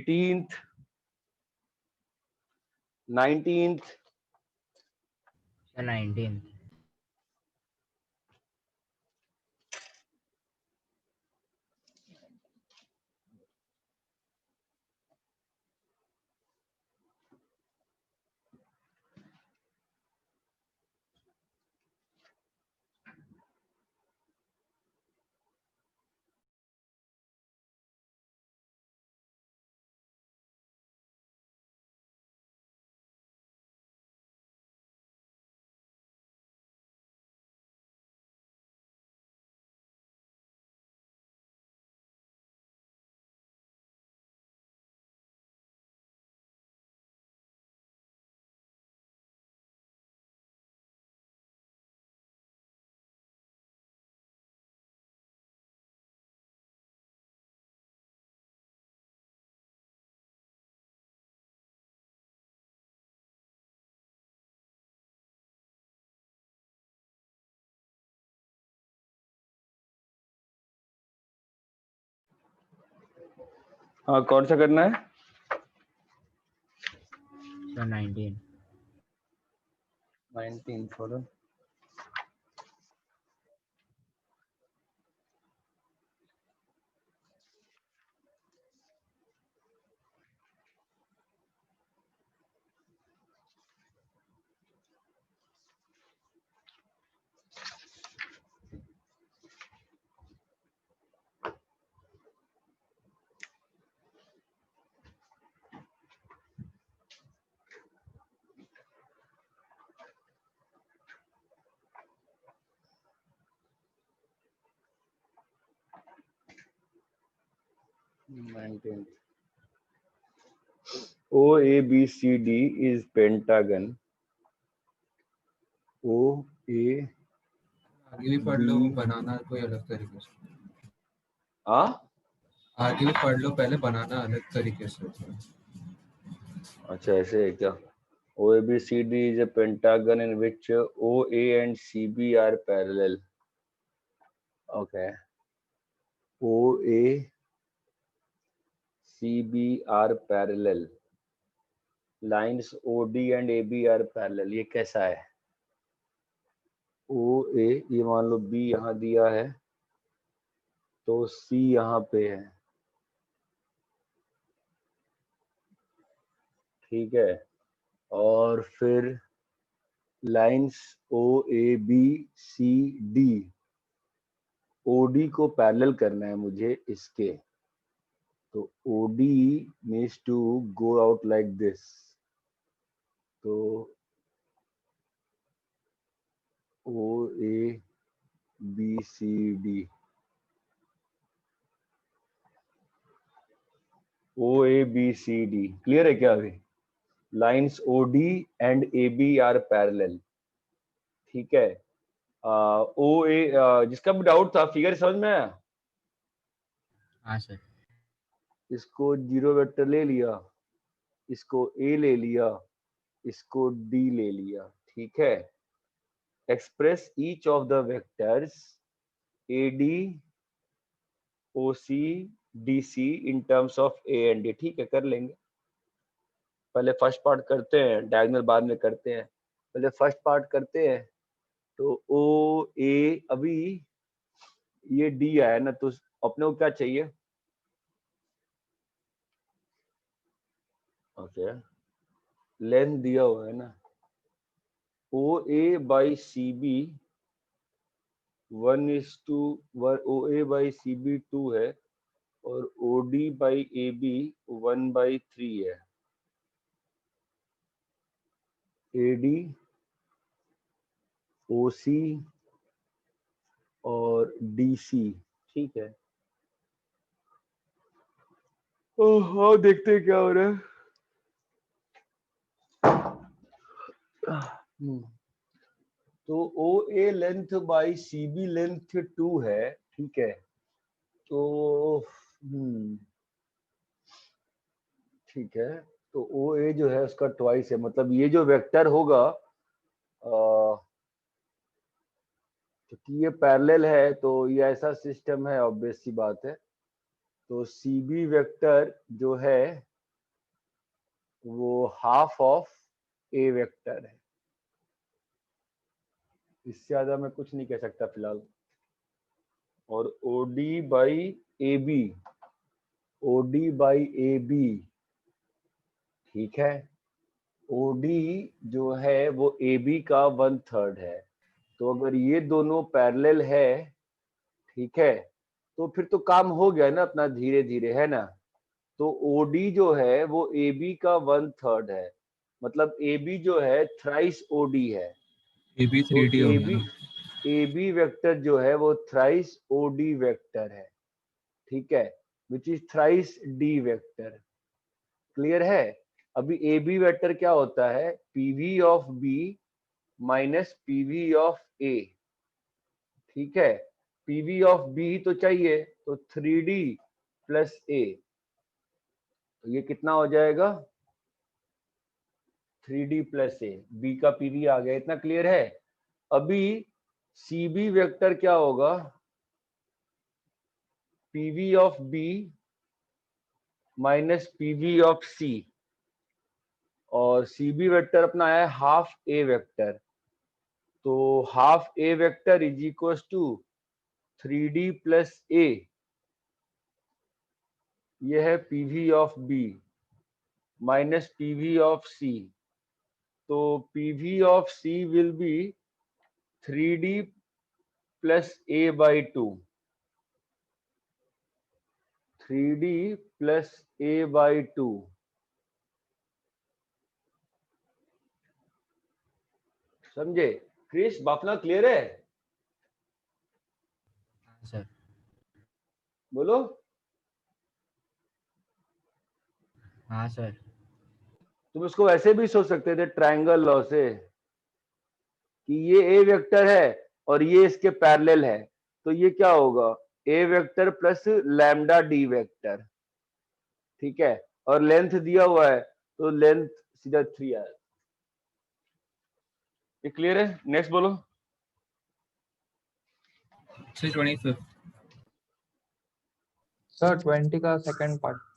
18th, 19th, 19th. हाँ कौन सा करना है? So 19. 19th follow. OABCD is pentagon. OA आगे भी पढ़ लो, बनाना कोई अलग तरीके से। आगे भी पढ़ लो, पहले बनाना अलग तरीके से होता है। अच्छा ऐसे है क्या? OABCD is a pentagon in which OA and CB are parallel. Okay. OA CB are parallel. Lines OD and AB are parallel. ये कैसा है? OA ये मान लो B यहाँ दिया है तो C यहाँ पे है, ठीक है, और फिर लाइंस OABCD OD को पैरेलल करना है मुझे इसके, तो OD needs to go out like this, तो OABCD क्लियर है क्या? अभी lines OD and AB are parallel, ठीक है। OA जिसका भी डाउट था फिगर समझ में आया? हाँ सर। इसको जीरो वेक्टर ले लिया, इसको A ले लिया, इसको D ले लिया, ठीक है। Express each of the vectors AD OC DC in terms of A and D, ठीक है, कर लेंगे। पहले फर्स्ट पार्ट करते हैं, डायगोनल बाद में करते हैं, पहले फर्स्ट पार्ट करते हैं। तो OA अभी ये D आया ना, तो अपने को क्या चाहिए? ओके लेंथ दिया हुआ है ना, OA by CB 1:1, OA by CB 2 है और OD बाई AB 1/3 है। AD OC और DC, ठीक है। हाँ देखते हैं क्या हो रहा है। तो OA length by CB length 2 है, ठीक है। तो ठीक है, तो OA जो है उसका ट्वाइस है, मतलब ये जो वेक्टर होगा क्योंकि ये पैरेलल है तो ये ऐसा सिस्टम है, ऑब्वियस सी बात है। तो CB वेक्टर जो है वो हाफ ऑफ ए वेक्टर है। इससे ज्यादा मैं कुछ नहीं कह सकता फिलहाल। और OD by A B, OD by A B, ठीक है, ओडी जो है वो ए बी का 1/3 है। तो अगर ये दोनों पैरेलल है, ठीक है, तो फिर तो काम हो गया ना अपना धीरे धीरे, है ना। तो ओडी जो है वो ए बी का 1/3 है, मतलब ए बी जो है थ्राइस ओडी है। ये भी तो 3D हो गया ना। ए बी वेक्टर जो है वो थ्राइस ओडी वेक्टर है, ठीक है, which is thrice D vector. Clear है। अभी ए बी वेक्टर क्या होता है, PV of B minus PV of A, ठीक है। पीवी ऑफ बी तो चाहिए, तो 3D प्लस ए, तो ये कितना हो जाएगा, 3D प्लस ए, बी का पीवी आ गया। इतना क्लियर है। अभी सी बी वेक्टर क्या होगा, PV of B minus PV of C, और सी बी वेक्टर अपना है हाफ ए वेक्टर। तो half A vector is equal to 3D plus A, ये है PV of B minus PV of C. तो PV of C will be 3D plus A by 2, 3D plus A by 2। समझे Krrish, Bapna clear है? हाँ sir. बोलो। हाँ sir. तुम इसको ऐसे भी सोच सकते थे ट्रायंगल लॉ से, कि ये ए वेक्टर है और ये इसके पैरेलल है, तो ये क्या होगा, A vector plus lambda D vector, ठीक है, और लेंथ दिया हुआ है तो लेंथ सीधा 3 आया। ये क्लियर है? नेक्स्ट बोलो। 25। सर 20 का सेकंड पार्ट।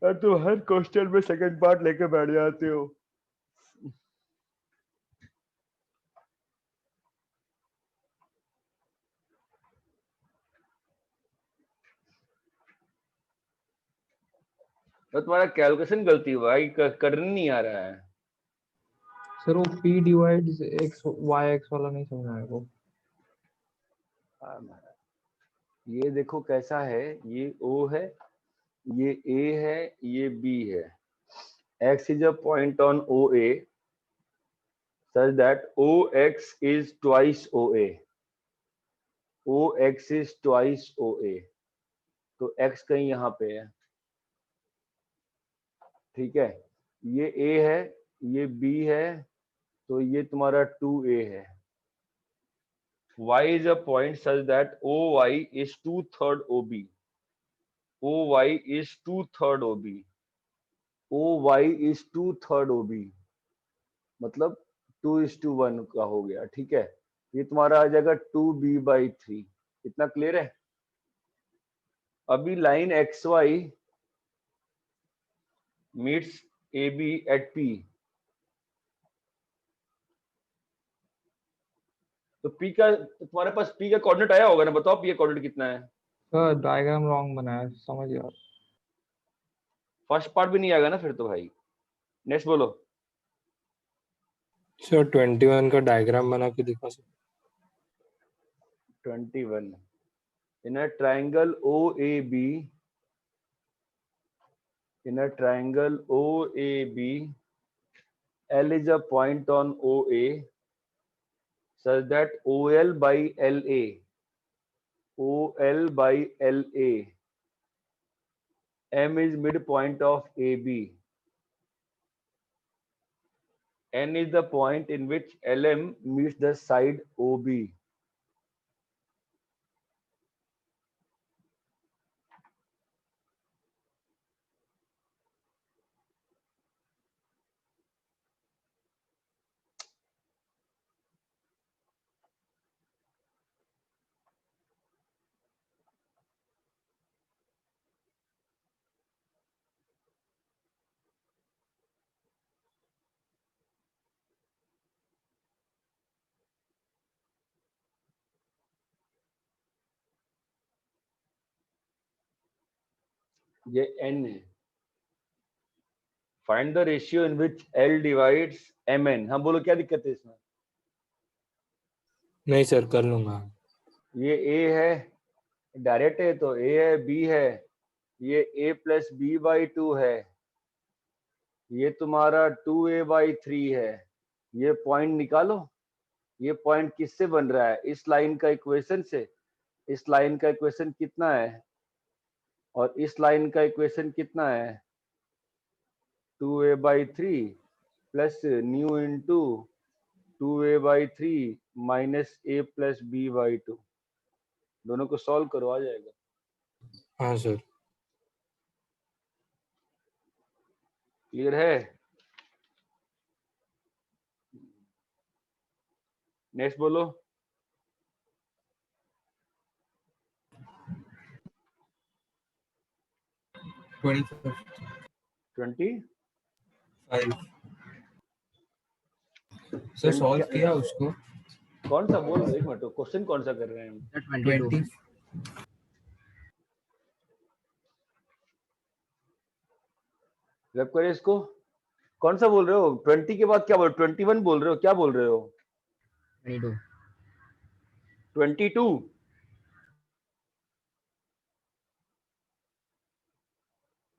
यार तुम हर क्वेश्चन में सेकंड पार्ट लेके बैठ जाते हो। तो तुम्हारा कैलकुलेशन गलती हुआ है, करने नहीं आ रहा है। सर वो p divides x y x वाला नहीं समझ आया वो। हाँ महाराज, ये देखो कैसा है, ये O है, ये A है, ये B है। X is a point on OA such that OX is twice OA, OX is twice OA। तो X कहीं यहाँ पे है, ठीक है, ये A है, ये B है, तो ये तुम्हारा 2A है। Y is a point such that OY is 2/3 OB, OY is 2/3 OB, OY is 2/3 OB, मतलब 2:1 का हो गया, ठीक है। ये तुम्हारा आ जाएगा 2B/3। इतना क्लियर है? अभी line XY meets AB at P, तो P का तुम्हारे पास P का कोऑर्डिनेट आया होगा ना, बताओ P का कोऑर्डिनेट कितना है। सर डायग्राम रॉन्ग बनाया है, समझ गया। फर्स्ट पार्ट भी नहीं आएगा ना फिर तो भाई। नेक्स्ट बोलो। सर 21 का डायग्राम बना के दिखा sir. 21 in a triangle OAB, in a triangle OAB, L is a point on OA such that OL by LA, OL by LA, M is midpoint of AB, N is the point in which LM meets the side OB। ये n है। Find the ratio in which l divides mn। हाँ बोलो क्या दिक्कत है इसमें? नहीं sir कर लूंगा। ये a है, डायरेक्ट है तो a है, b है, ये a प्लस बी बाई 2 है, ये तुम्हारा 2a बाई 3 है। ये पॉइंट निकालो। ये पॉइंट किससे बन रहा है? इस लाइन का इक्वेशन से। इस लाइन का इक्वेशन कितना है और इस लाइन का इक्वेशन कितना है? 2a by 3 plus new into 2a by 3 minus a plus B by 2। दोनों को सॉल्व करो, आ जाएगा। हाँ सर। क्लियर है? नेक्स्ट बोलो। 20 सर सॉल्व किया उसको। कौन सा बोल रहे? एक मिनट, क्वेश्चन कौन सा कर रहे हैं हम? 22 रब करे इसको। कौन सा बोल रहे हो? 20 के बाद क्या बोल? 21 बोल रहे हो? क्या बोल रहे हो? 22 22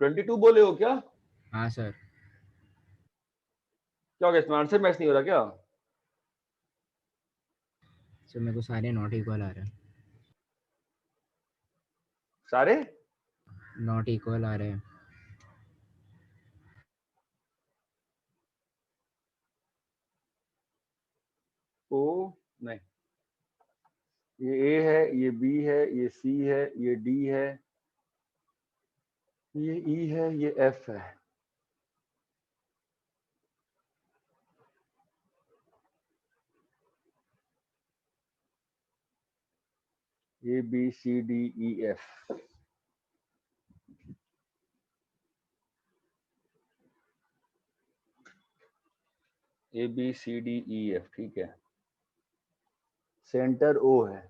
22 बोले हो क्या? हाँ सर। क्या हो गया इसमें? आंसर मैच नहीं हो रहा क्या? सर मेरे को सारे नॉट इक्वल आ रहे हैं। सारे नॉट इक्वल आ रहे हैं। ओ नहीं, ये ए है, ये बी है, ये सी है, ये डी है, ये ई है, ये एफ है। A B C D E F. A B C D E F, ठीक है। सेंटर ओ है,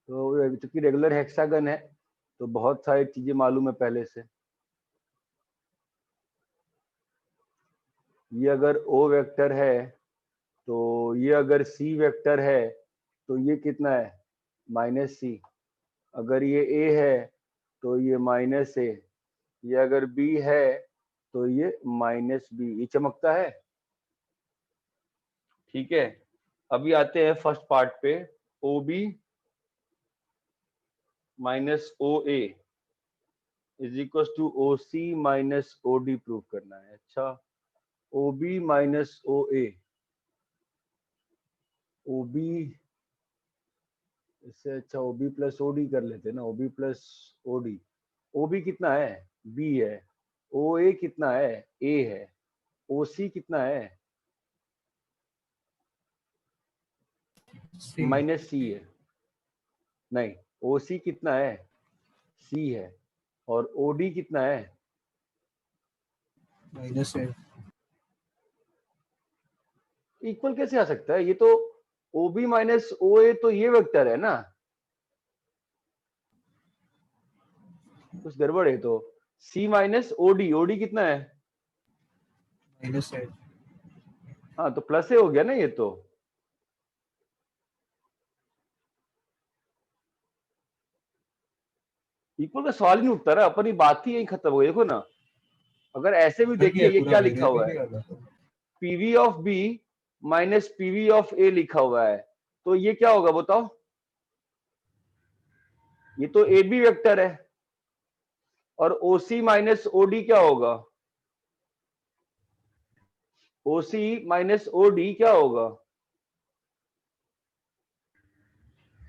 तो चूंकि रेगुलर हेक्सागन है तो बहुत सारी चीजें मालूम है पहले से। ये अगर ओ वेक्टर है तो ये अगर सी वेक्टर है तो ये कितना है? माइनस सी। अगर ये ए है तो ये माइनस ए। ये अगर बी है तो ये माइनस बी। ये चमकता है, ठीक है। अभी आते हैं फर्स्ट पार्ट पे। O B minus O A is equal to O C minus O D prove करना है। अच्छा, O B minus O A, O B इससे अच्छा O B plus O D कर लेते ना। O B plus O D. O B कितना है? बी है। ओ ए कितना है? ए है। ओ सी कितना है? माइनस सी है। नहीं, ओ सी कितना है? सी है। और ओ डी कितना है? माइनस है। इक्वल कैसे आ सकता है? ये तो ओ बी माइनस ओ ए तो ये वेक्टर है ना, कुछ गड़बड़ है। तो सी माइनस ओ डी कितना है? माइनस है। हाँ तो प्लस ए हो गया ना ये तो। इक्वल का सवाल ही नहीं उठता रहा, अपनी बात ही यही खत्म हो गई। देखो ना, अगर ऐसे भी देखिए ये क्या लिखा हुआ है? PV of B minus PV of A लिखा हुआ है, तो ये क्या होगा बताओ? ये तो ए बी वेक्टर है। और ओ सी माइनस ओ डी क्या होगा? ओ सी माइनस ओ डी क्या होगा?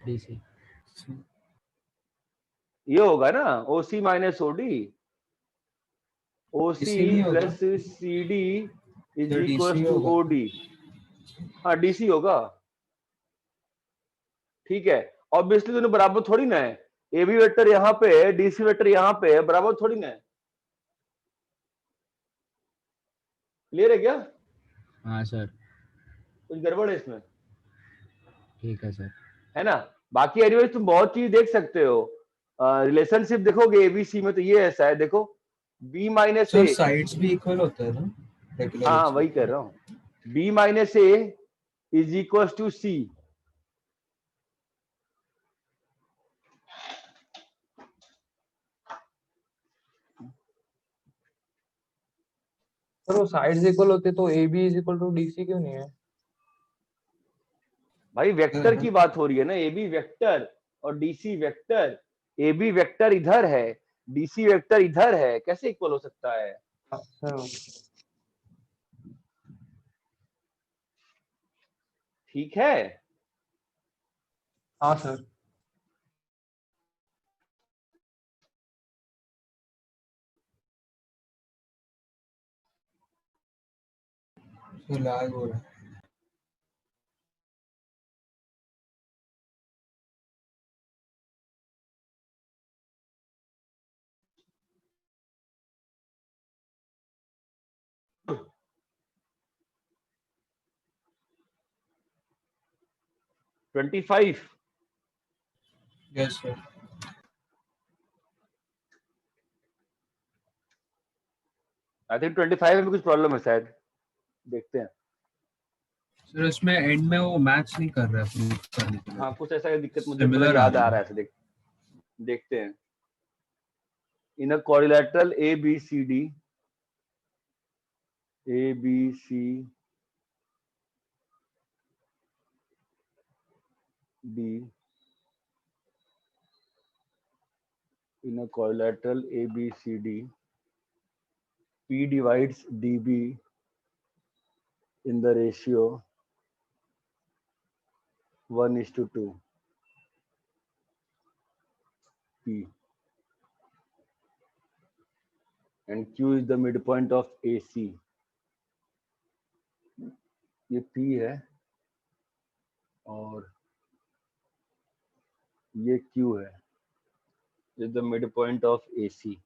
डीसी। ये होगा ना, O C minus O D. O C DC नहीं होगा। प्लस सी डी इज तो इक्वल DC टू होगा। O D. हाँ डीसी होगा, ठीक है। ऑब्वियसली दोनों बराबर थोड़ी ना है। ए बी वेक्टर यहाँ पे है, डीसी वेक्टर यहाँ पे है, बराबर थोड़ी ना है। क्लियर है क्या? हाँ सर। कुछ गड़बड़ है इसमें, ठीक है सर। है ना? बाकी एनीवेज तुम बहुत चीज देख सकते हो। रिलेशनशिप देखोगे एबीसी में तो ये ऐसा है, देखो B minus sir A, sides भी इक्वल होता है ना रेगुलर हाँ वही कर रहा हूँ, B minus A is equal to C. Sir वो साइड्स इक्वल होते तो A B is equal to D C क्यों नहीं है? भाई वेक्टर की बात हो रही है ना, ए बी वेक्टर और DC vector, A B vector इधर है, डीसी वेक्टर इधर है, कैसे इक्वल हो सकता है? सर ठीक है, हाँ सर। तो लैग हो रहा है। Twenty five. Yes sir. I think 25 में कुछ प्रॉब्लम है शायद, देखते हैं। सर इसमें एंड में वो मैच नहीं कर रहा है प्रूव करने के लिए। हाँ कुछ ऐसा दिक्कत मुझे थोड़ा Similar याद आ आ रहा रहा है ऐसे, देखते हैं। In a quadrilateral A B C D, A B C D, in a quadrilateral A B C D, P divides DB in the ratio 1:2 P, and Q is the midpoint of AC. ये P है और ये Q है, is the midpoint of AC।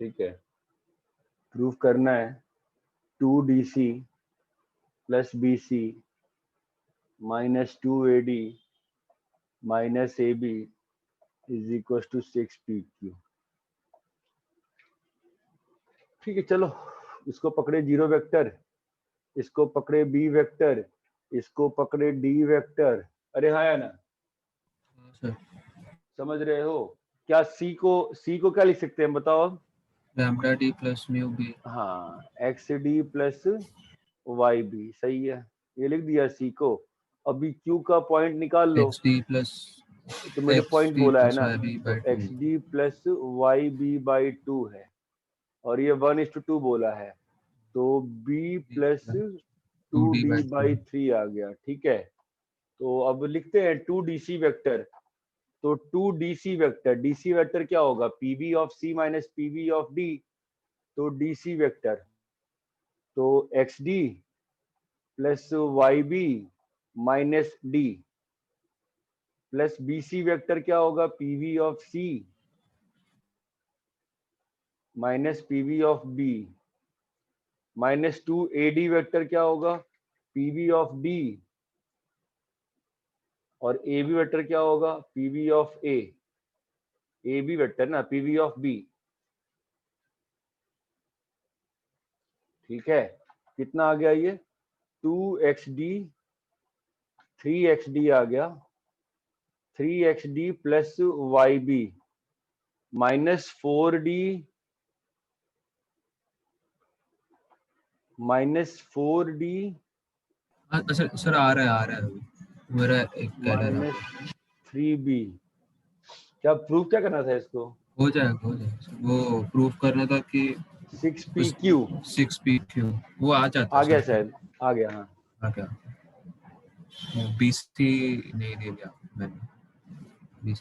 ठीक है, proof करना है 2DC plus BC minus 2AD minus AB is equals to 6PQ। ठीक है, चलो इसको पकड़े जीरो वेक्टर, इसको पकड़े बी वेक्टर, इसको पकड़े डी वेक्टर। अरे हाँ या ना, सर। समझ रहे हो? क्या सी को क्या लिख सकते हैं बताओ? Lambda D plus mu B. हाँ X D plus Y B, सही है, ये लिख दिया सी को। अभी क्यू का पॉइंट निकाल लो, एक्स डी प्लस तो मैंने पॉइंट बोला है ना, वाई बी तो by 2। X D plus Y B by 2 है, और ये 1:2 बोला है, तो बी प्लस 2d बाई 3 आ गया। ठीक है, तो अब लिखते हैं 2DC वेक्टर, तो 2DC वेक्टर, DC वेक्टर क्या होगा? PV of C minus PV of D, तो DC वेक्टर, तो XD plus YB minus D plus BC vector क्या होगा? PV of C minus PV of B minus 2AD vector क्या होगा? PV of D, और AB vector क्या होगा? PV of A, AB vector ना, PV ऑफ B। ठीक है, कितना आ गया ये? 2XD 3XD आ गया, 3XD plus YB minus 4D minus 4D sir आ रहा है अभी मेरा एक कैलर माइनस 3B। क्या प्रूफ क्या करना था इसको? हो जाएगा वो प्रूफ करना था कि 6PQ 6PQ वो आ जाता आ है गया, सर। शायद आ गया, हाँ। आ गया वो BC नहीं दे दिया मैंने BC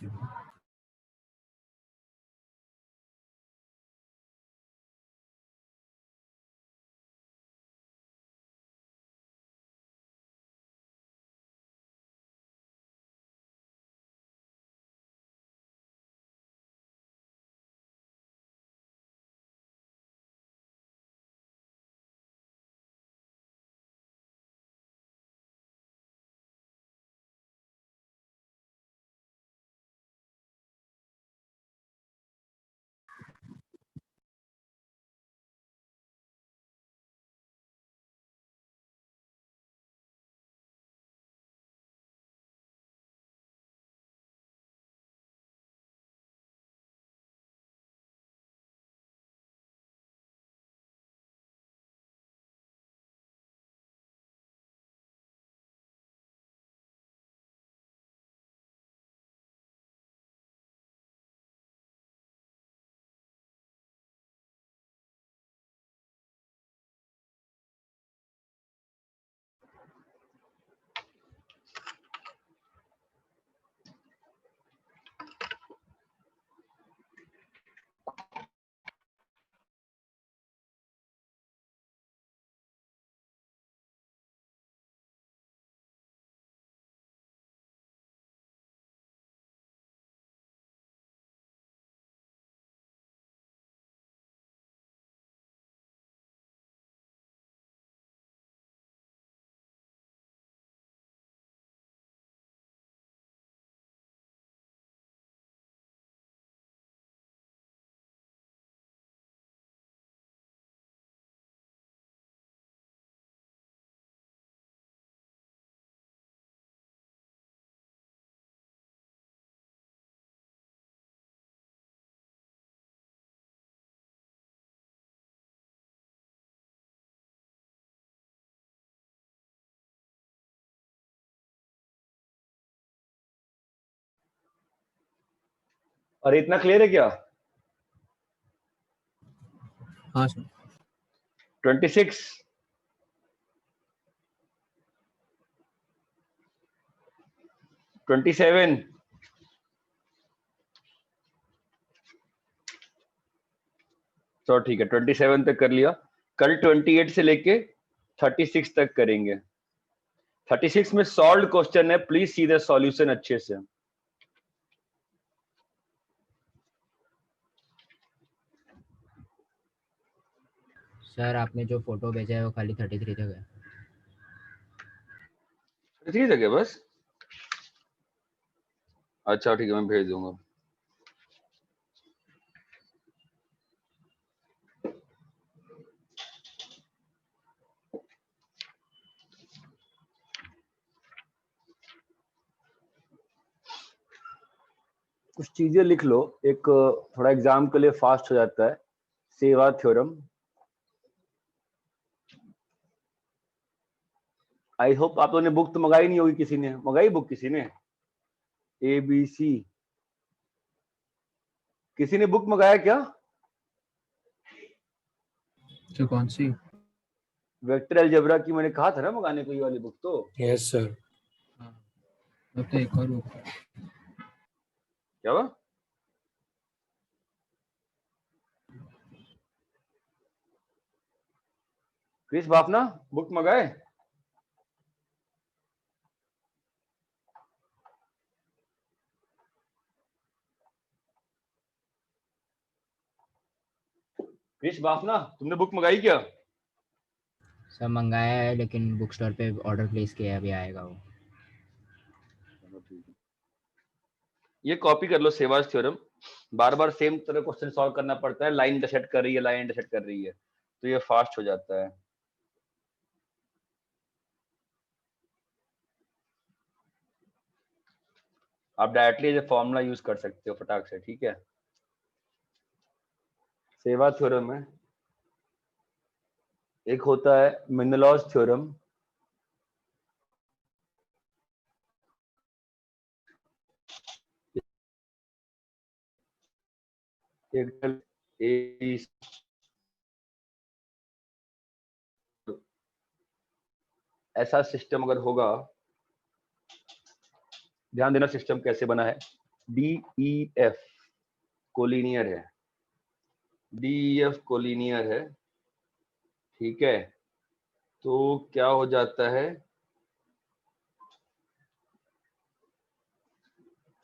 और इतना क्लियर है क्या? हाँ सर 26 27 तो ठीक है 27 तक कर लिया। कल 28 से लेके 36 तक करेंगे। 36 में सॉल्व क्वेश्चन है, प्लीज सी द सॉल्यूशन अच्छे से। सर आपने जो फोटो भेजा है वो खाली 33 तक है। ठीक है बस, अच्छा ठीक है मैं भेज दूंगा। कुछ चीजें लिख लो, एक थोड़ा एग्जाम के लिए फास्ट हो जाता है। सेवा थ्योरम, आई होप आप लोगों ने बुक तो मंगाई नहीं होगी, किसी ने मंगाई बुक? किसी ने ABC, किसी ने बुक मंगाया क्या? तो कौन सी? वेक्टर अलजेब्रा की मैंने कहा था ना मंगाने को, ये वाली बुक तो। Yes sir. हाँ अब तो एक और बुक क्या हुआ? क्रिस बाफना बुक मंगाए? क्रिस बाफना तुमने बुक मंगाई क्या? सर मंगाया है लेकिन बुक स्टोर पे ऑर्डर प्लेस किया है, अभी आएगा वो। ये कॉपी कर लो सेवाज थ्योरम, बार बार सेम तरह क्वेश्चन सॉल्व करना पड़ता है। लाइन इंटरसेक्ट कर रही है, लाइन इंटरसेक्ट कर रही है, तो ये फास्ट हो जाता है। आप डायरेक्टली ये फॉर्मूला यूज कर सकते हो फटाक से, ठीक है। सेवा थ्योरम है, एक होता है मेंडलॉस थ्योरम, एक ऐसा सिस्टम अगर होगा, ध्यान देना सिस्टम कैसे बना है। DEF कोलिनियर है, DEF कोलिनियर है, ठीक है। तो क्या हो जाता है,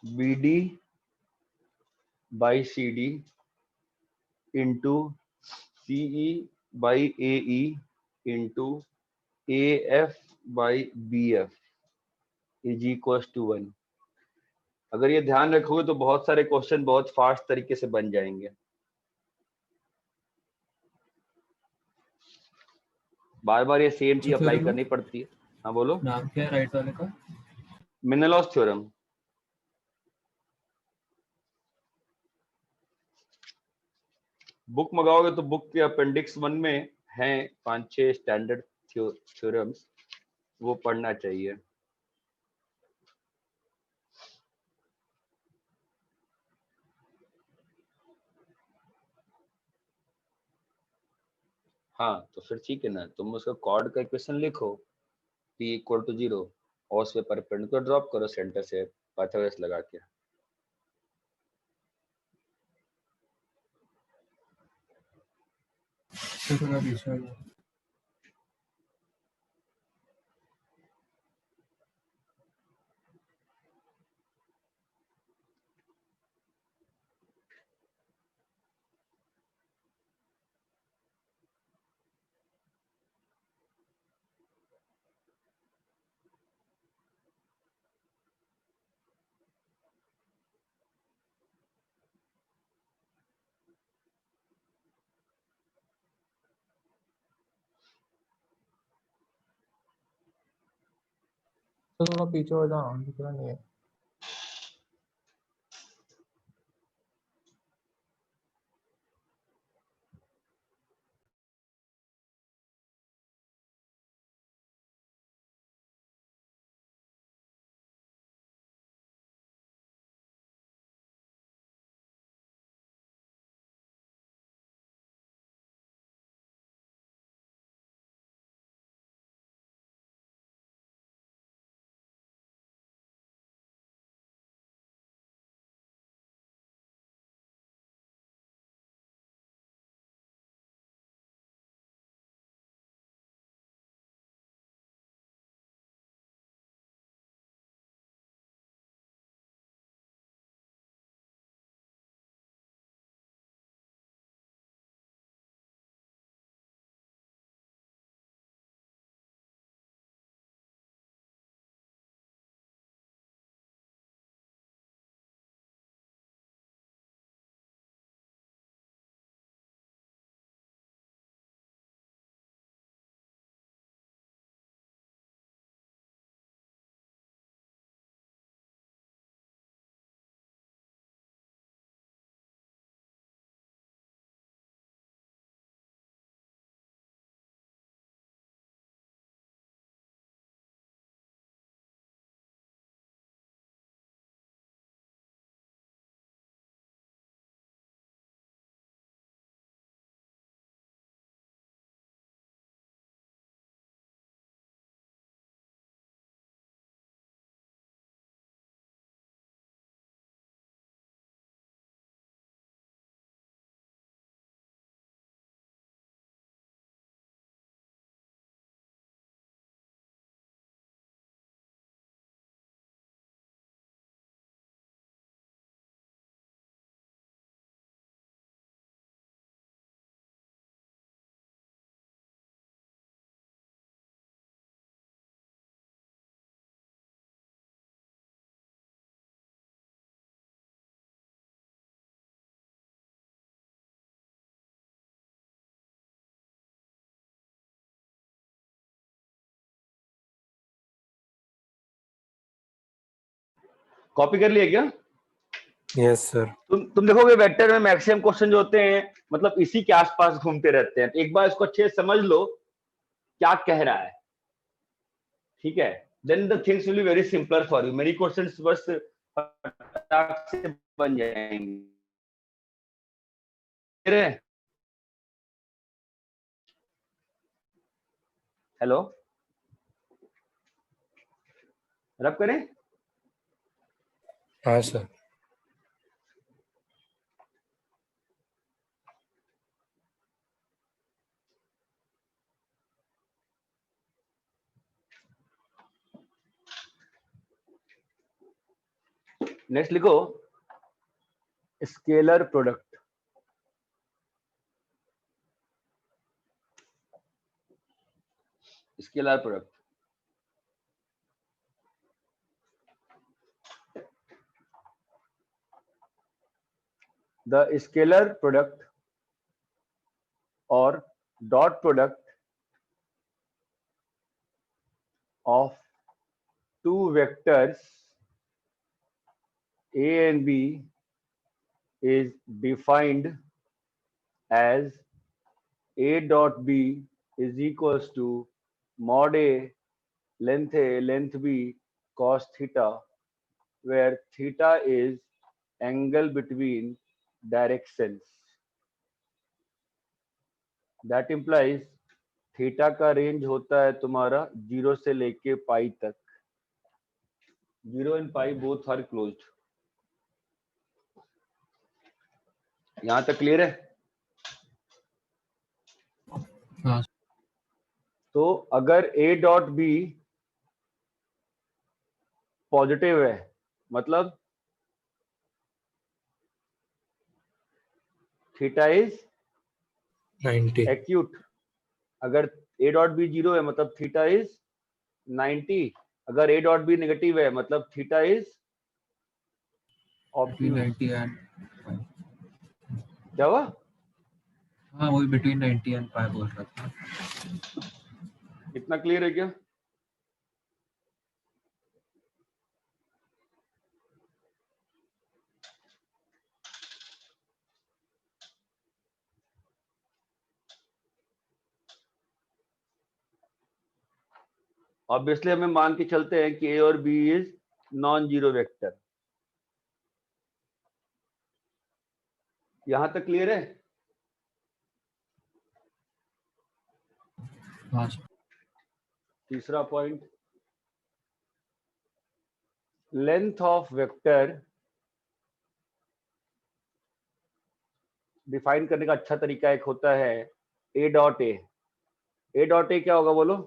BD by CD into CE by AE into AF by BF is equal to 1। अगर ये ध्यान रखोगे तो बहुत सारे क्वेश्चन बहुत फास्ट तरीके से बन जाएंगे। बार बार ये सेम चीज अप्लाई करनी पड़ती है। हाँ बोलो। नाम क्या है राइट वाले का? मेंडलॉस थ्योरम। बुक मंगाओगे तो बुक के अपेंडिक्स 1 में है 5-6 स्टैंडर्ड थ्योरम्स, वो पढ़ना चाहिए। हाँ तो फिर ठीक है ना, तुम उसका कॉर्ड का इक्वेशन लिखो P इक्वल टू 0 और उस पे परपेंडिकुलर ड्रॉप करो सेंटर से पाइथागोरस लगा के। थोड़ा पीछे तो थोड़ा पीछे हो जाओ, दिख रहा नहीं है। कॉपी कर लिया क्या? Yes sir. तुम देखोगे वेक्टर में मैक्सिमम क्वेश्चन जो होते हैं मतलब इसी के आसपास घूमते रहते हैं। एक बार इसको अच्छे से समझ लो क्या कह रहा है, ठीक है, then the things will be very simpler for you. मेरी क्वेश्चंस बस फटाक से बन जाएंगे। हेलो, रब करें? हाँ सर। नेक्स्ट लिखो scalar product. Scalar product the scalar product or dot product of two vectors A and B is defined as A dot B is equals to mod A length B cos theta, where theta is angle between directions. That implies theta का range होता है तुम्हारा 0 से लेके पाई तक। 0 and pi both are closed. यहां तक clear है? हाँ तो अगर A डॉट बी पॉजिटिव है मतलब थीटा इज 90। एक्यूट। अगर A डॉट बी 0 है मतलब थीटा इज 90। अगर A डॉट बी नेगेटिव है मतलब theta is between obtuse. 90 and क्या हुआ? हाँ वही between 90 and pi बोल रहा था। इतना क्लियर है क्या? ऑब्वियसली हमें मान के चलते हैं कि A और B is non zero vector. यहां तक क्लियर है? हाँ तीसरा point, length of vector define करने का अच्छा तरीका एक होता है A dot A. A dot ए क्या होगा बोलो?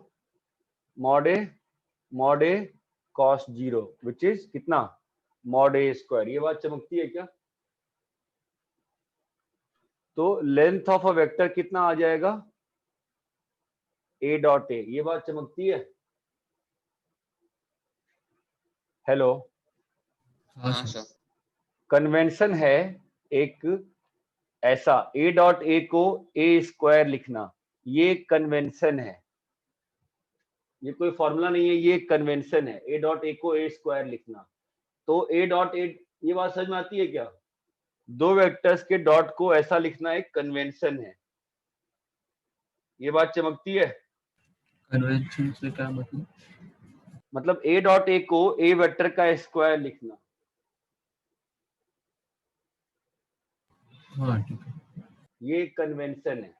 Mod A cos 0 which is कितना? Mod A square. ये बात चमकती है क्या? तो लेंथ ऑफ अ वेक्टर कितना आ जाएगा? A dot A. ये बात चमकती है? हेलो, हाँ सर। कन्वेंशन है एक ऐसा A डॉट ए को A स्क्वायर लिखना। ये कन्वेंशन है, ये कोई फॉर्मूला नहीं है, ये कन्वेंशन है A डॉट ए को A स्क्वायर लिखना। तो A डॉट ए, ये बात समझ में आती है क्या? दो वेक्टर्स के डॉट को ऐसा लिखना एक कन्वेंशन है। ये बात चमकती है? कन्वेंशन से क्या मतलब? मतलब A डॉट ए को A वेक्टर का स्क्वायर लिखना। हाँ ठीक है। ये कन्वेंशन है,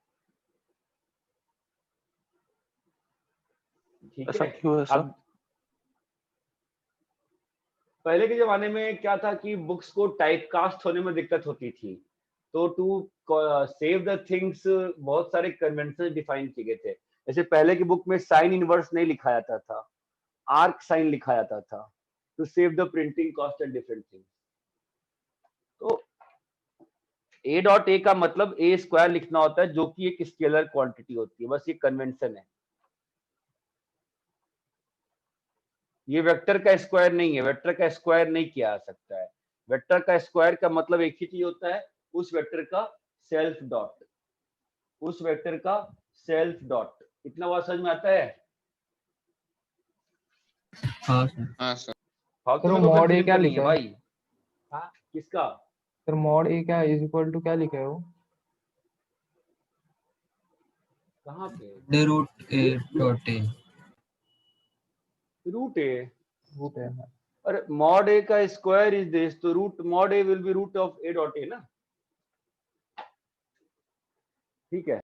ठीक ऐसा है? क्यों है सर? अब पहले के जमाने में क्या था कि बुक्स को टाइपकास्ट होने में दिक्कत होती थी, तो टू सेव द थिंग्स बहुत सारे कन्वेंशन डिफाइन किए गए थे। जैसे पहले की बुक में साइन इनवर्स नहीं लिखा जाता था, आर्क साइन लिखा जाता था to save the printing cost and different things. तो A डॉट ए का मतलब A स्क्वायर लिखना होता है जो कि एक स्केलर क्वांटिटी होती है, बस ये कन्वेंशन है। ये वेक्टर का स्क्वायर नहीं है, वेक्टर का स्क्वायर नहीं किया जा सकता है। वेक्टर का स्क्वायर का मतलब एक ही चीज होता है, उस वेक्टर का सेल्फ डॉट, उस वेक्टर का सेल्फ डॉट। इतना बात समझ में आता है? हाँ सर। फालतू सर में वो तो mod A कंफ्यूजन क्या करनी है लिखा है? भाई। हाँ किसका? सर mod A क्या इज इक्वल टू क्या लिखा है वो? कहाँ पे? The root a dot a. Root A. वो क्या है? अरे मॉड ए का स्क्वायर इज दिस, तो root mod A will be root of A dot A ना, ठीक है।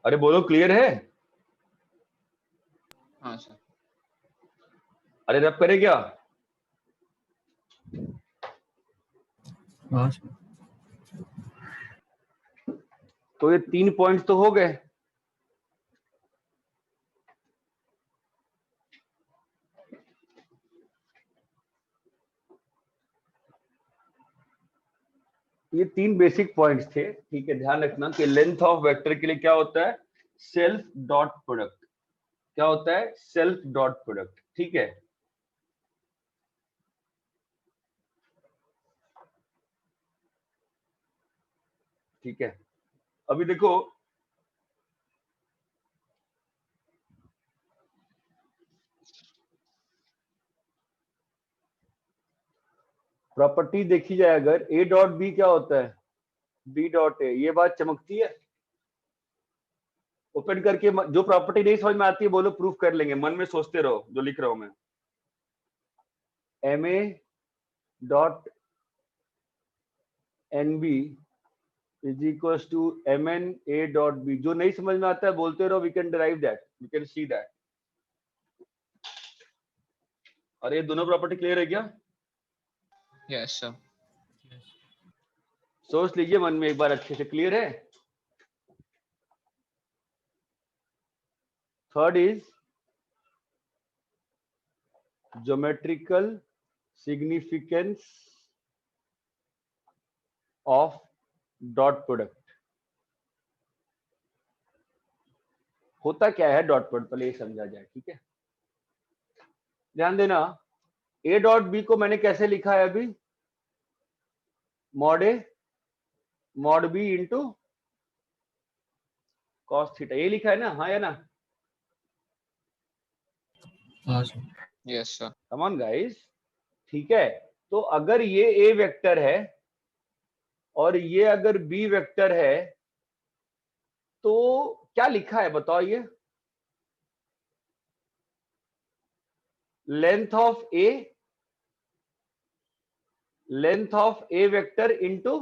अरे बोलो क्लियर है? हाँ सर। अरे रब करे क्या? हाँ तो ये 3 पॉइंट्स तो हो गए। ये 3 बेसिक पॉइंट्स थे, ठीक है। ध्यान रखना कि लेंथ ऑफ वेक्टर के लिए क्या होता है? Self dot product. क्या होता है? सेल्फ डॉट प्रोडक्ट, ठीक है। ठीक है, अभी देखो प्रॉपर्टी देखी जाए अगर, ए डॉट बी क्या होता है? B dot A. ये बात चमकती है? ओपन करके जो प्रॉपर्टी नहीं समझ में आती है बोलो, प्रूफ कर लेंगे, मन में सोचते रहो जो लिख रहा हूं मैं। M A dot N B is equal to M N A dot B. जो नहीं समझ में आता है बोलते रहो, we can derive that, we can see that. अरे दोनों प्रॉपर्टी क्लियर है क्या? Yes sir. सोच लीजिए मन में एक बार अच्छे से, क्लियर है? Third is geometrical significance of dot product. होता क्या है डॉट प्रोडक्ट, पहले ये समझा जाए, ठीक है। ध्यान देना, ए डॉट बी को मैंने कैसे लिखा है अभी? Mod A mod B into cos theta, ये लिखा है ना? हाँ या ना? Yes sir. Come on guys, ठीक है। तो अगर ये ए वेक्टर है और ये अगर बी वेक्टर है तो क्या लिखा है बताओ? ये length of A vector into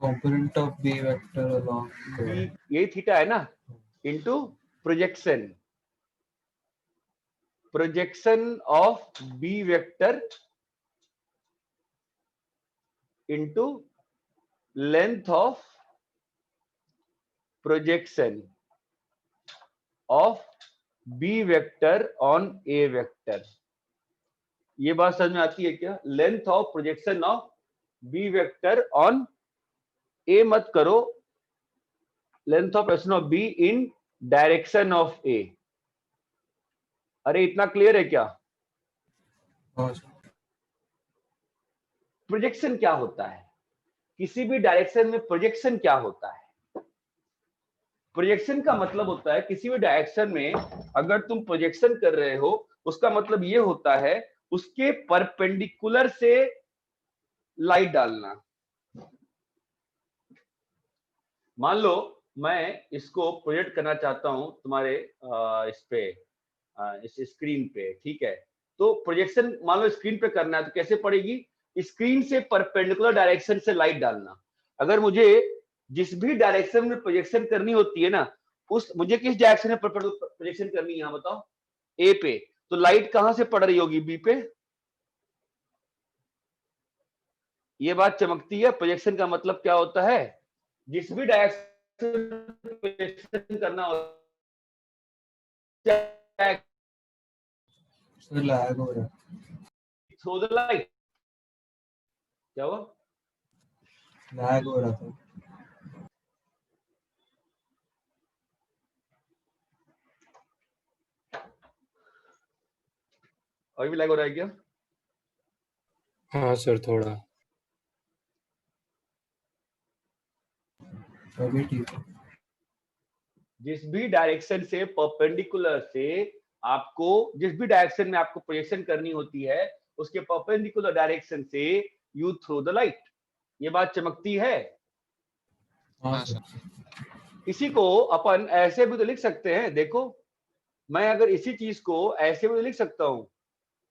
component of b vector along B, ये थीटा है ना, into projection of B vector into length of projection of B vector on A vector. ये बात समझ में आती है क्या? Length of projection of B vector on A मत करो, length of projection of B in direction of A. अरे इतना क्लियर है क्या? प्रोजेक्शन क्या होता है? किसी भी डायरेक्शन में प्रोजेक्शन क्या होता है? प्रोजेक्शन का मतलब होता है किसी भी डायरेक्शन में अगर तुम प्रोजेक्शन कर रहे हो, उसका मतलब ये होता है उसके परपेंडिकुलर से लाइट डालना। मान लो मैं इसको प्रोजेक्ट करना चाहता हूँ तुम्हारे इस पे, इस स्क्रीन पे, ठीक है। तो प्रोजेक्शन मान लो स्क्रीन पे करना है तो कैसे पड़ेगी, स्क्रीन से परपेंडिकुलर डायरेक्शन से लाइट डालना। अगर मुझे जिस भी डायरेक्शन में प्रोजेक्शन करनी होती है ना, उस मुझे किस डायरेक्शन में प्रोजेक्शन करनी है, यहाँ बताओ, ए पे, तो लाइट कहां से पड़ रही होगी, बी पे। ये बात चमकती है। प्रोजेक्शन का मतलब क्या होता है, जिस भी डायरेक्शन प्रोजेक्शन करना होता है, सर लैग हो रहा है। Throw the light. क्या हुआ, लैग हो रहा था। अभी भी लैग हो रहा है क्या? हाँ सर थोड़ा। अभी ठीक है। जिस भी डायरेक्शन से परपेंडिकुलर से आपको, जिस भी डायरेक्शन में आपको प्रोजेक्शन करनी होती है, उसके परपेंडिकुलर डायरेक्शन से यू थ्रो द लाइट। ये बात चमकती है। हाँ हाँ सर। सर। इसी को अपन ऐसे भी तो लिख सकते हैं, देखो, मैं अगर इसी चीज को ऐसे भी तो लिख सकता हूं,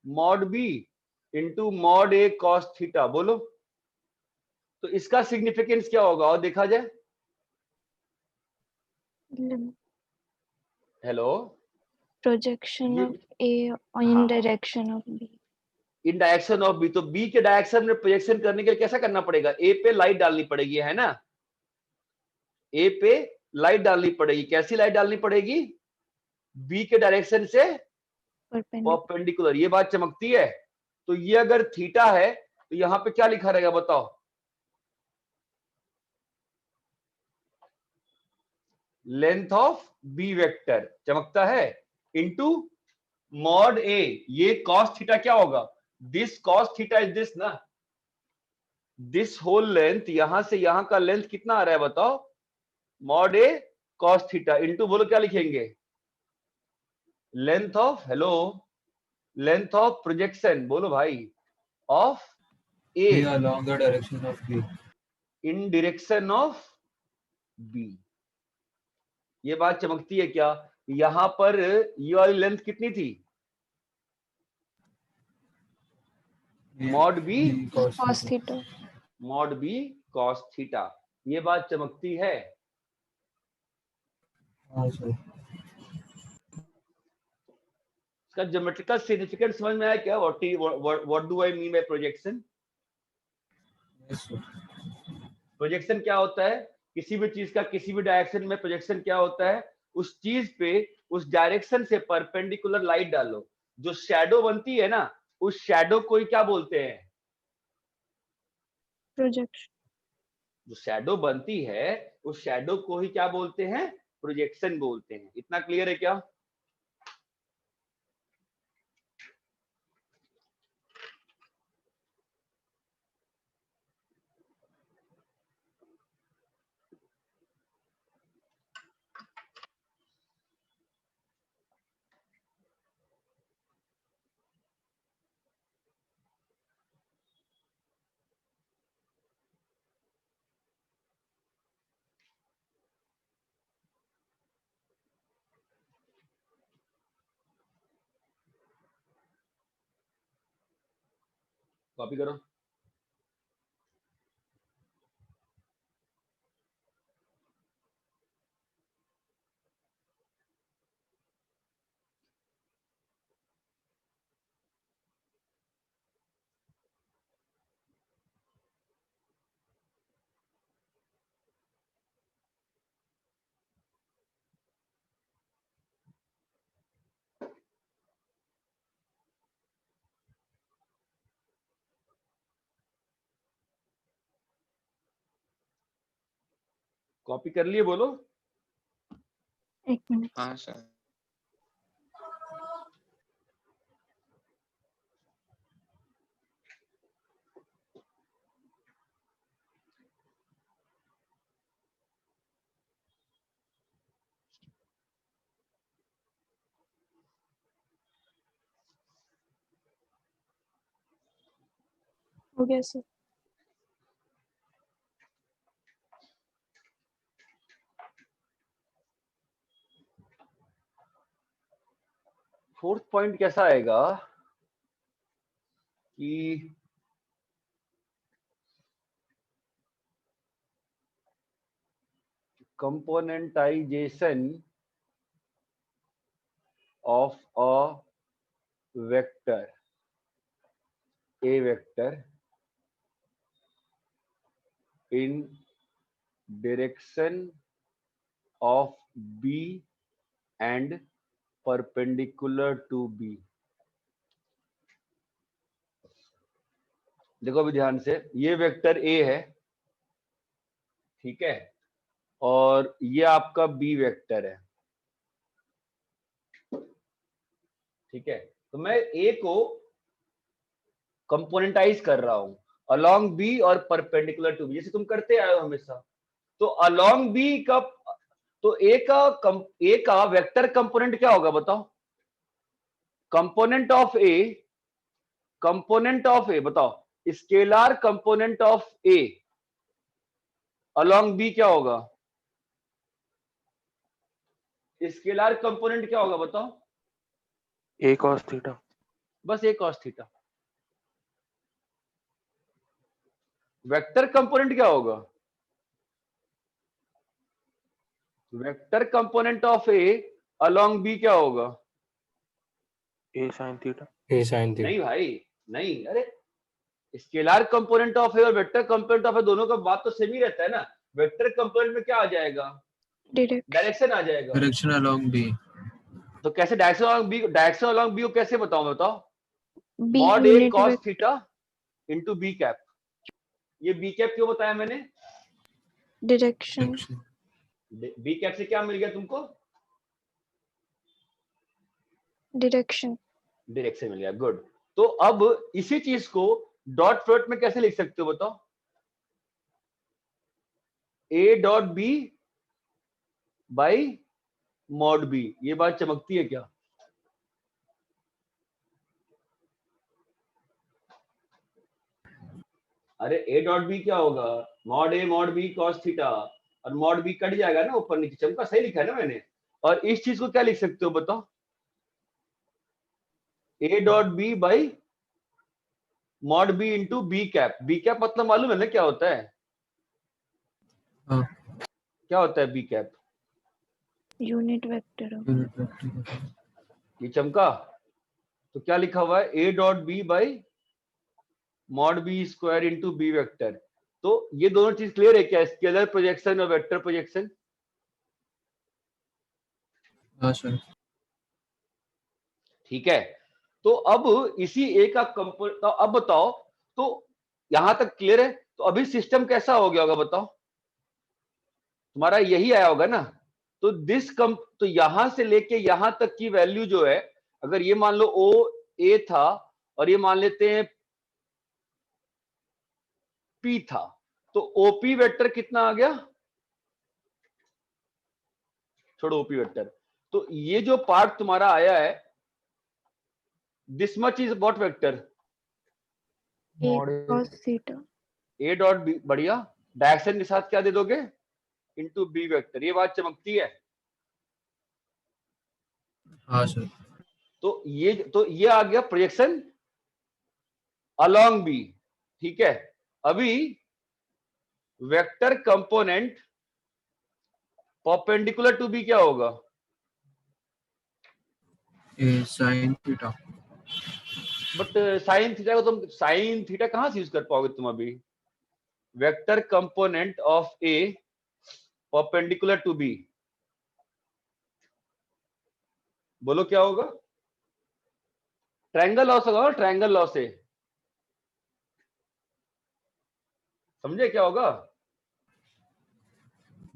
mod B into mod A cos theta, बोलो तो इसका सिग्निफिकेंस क्या होगा, और देखा जाए। हेलो, projection ये of A in हाँ, direction of B. In direction of B, तो बी के डायरेक्शन में प्रोजेक्शन करने के लिए कैसा करना पड़ेगा, ए पे लाइट डालनी पड़ेगी, है ना। ए पे लाइट डालनी पड़ेगी, कैसी लाइट डालनी पड़ेगी, बी के डायरेक्शन से Perpendicular. परपेंडिकुलर। ये बात चमकती है। तो ये अगर थीटा है तो यहाँ पे क्या लिखा रहेगा बताओ, लेंथ ऑफ बी वेक्टर, चमकता है, इनटू मॉड ए, ये कॉस थीटा क्या होगा, this cos theta is this ना, दिस होल लेंथ, यहां से यहां का लेंथ कितना आ रहा है बताओ, mod A cos theta, into बोलो क्या लिखेंगे, length of, hello, length of projection, बोलो भाई, ऑफ ए ये along the direction of B. In direction of B. ये बात चमकती है क्या, यहां पर ये वाली लेंथ कितनी थी, mod B Cos theta. Mod B cos theta. ये बात चमकती है। हाँ सर। इसका ज्योमेट्रिकल सिग्निफिकेंस समझ में आया क्या, what do I mean by projection. Yes sir. Projection क्या होता है, किसी भी चीज का किसी भी डायरेक्शन में प्रोजेक्शन क्या होता है, उस चीज पे उस डायरेक्शन से परपेंडिकुलर लाइट डालो, जो शैडो बनती है ना, उस शैडो को ही क्या बोलते हैं, Projection. जो शैडो बनती है उस शैडो को ही क्या बोलते हैं, प्रोजेक्शन बोलते हैं। इतना क्लियर है क्या? कॉपी करो। कॉपी कर लिए, बोलो। एक मिनट. हाँ सर। हो गया सर. फोर्थ पॉइंट कैसा आएगा कि componentization of a vector, a vector in direction of B and perpendicular to B. देखो अभी ध्यान से, ये वेक्टर A है, ठीक है, और ये आपका B वेक्टर है, ठीक है। तो मैं A को कंपोनेंटाइज कर रहा हूं अलोंग B और परपेंडिकुलर टू B, जैसे तुम करते आए हो हमेशा। तो अलोंग B का, तो A का वेक्टर कंपोनेंट क्या होगा बताओ? कंपोनेंट ऑफ A बताओ, scalar component of A along B क्या होगा? स्केलर कंपोनेंट क्या होगा बताओ? A cos theta. बस A cos theta. Vector component क्या होगा? Vector component of A along B क्या होगा? A sin theta. A sin theta. नहीं भाई, नहीं, अरे स्केलर कंपोनेंट ऑफ ए और वेक्टर कंपोनेंट ऑफ ए दोनों का बात तो सेम ही रहता है ना। वेक्टर कंपोनेंट में क्या आ जाएगा? डायरेक्शन आ जाएगा, डायरेक्शन अलोंग बी। तो कैसे direction along B, direction along B को कैसे बताऊं बताओ? B mod A unit cos vector. Theta into B cap. ये बी कैप क्यों बताया मैंने? Direction. बी कैप से क्या मिल गया तुमको? Direction. डायरेक्शन मिल गया, गुड। तो अब इसी चीज को डॉट प्रोडक्ट में कैसे लिख सकते हो बताओ? A dot B by mod B. ये बात चमकती है क्या? अरे ए डॉट बी क्या होगा? Mod A mod B cos theta, और मॉड बी कट जाएगा ना ऊपर नीचे। चमका, सही लिखा है ना मैंने? और इस चीज को क्या लिख सकते हो बताओ? A dot B by mod B into B cap. B cap मतलब मालूम है ना क्या होता है? हाँ। क्या होता है बी कैप? Unit vector. ये चमका, तो क्या लिखा हुआ है? A dot B by mod B square into B vector. तो ये दोनों चीज क्लियर है क्या? स्केलर प्रोजेक्शन और वेक्टर प्रोजेक्शन। हाँ सर। ठीक है, तो अब इसी ए का तो अब बताओ, तो यहां तक क्लियर है? तो अभी सिस्टम कैसा हो गया होगा बताओ? तुम्हारा यही आया होगा ना? तो तो यहां से लेके यहां तक की वैल्यू जो है, अगर ये मान लो ओ ए था और ये मान लेते हैं पी था, तो ओपी वेक्टर कितना आ गया? छोड़ो ओपी वेक्टर। तो ये जो पार्ट तुम्हारा आया है, this much is what vector? A Mod A. cos theta. A dot B, बढ़िया। डायरेक्शन के साथ क्या दे दोगे? Into B vector. ये बात चमकती है? हाँ सर। तो ये आ गया प्रोजेक्शन अलोंग बी, ठीक है। अभी vector component perpendicular to B क्या होगा? A sine theta. But sine theta को तुम, साइन थीटा कहां से यूज कर पाओगे तुम अभी? Vector component of A perpendicular to B, बोलो क्या होगा? ट्रायंगल लॉ से होगा, ट्रायंगल लॉ से। समझे क्या होगा?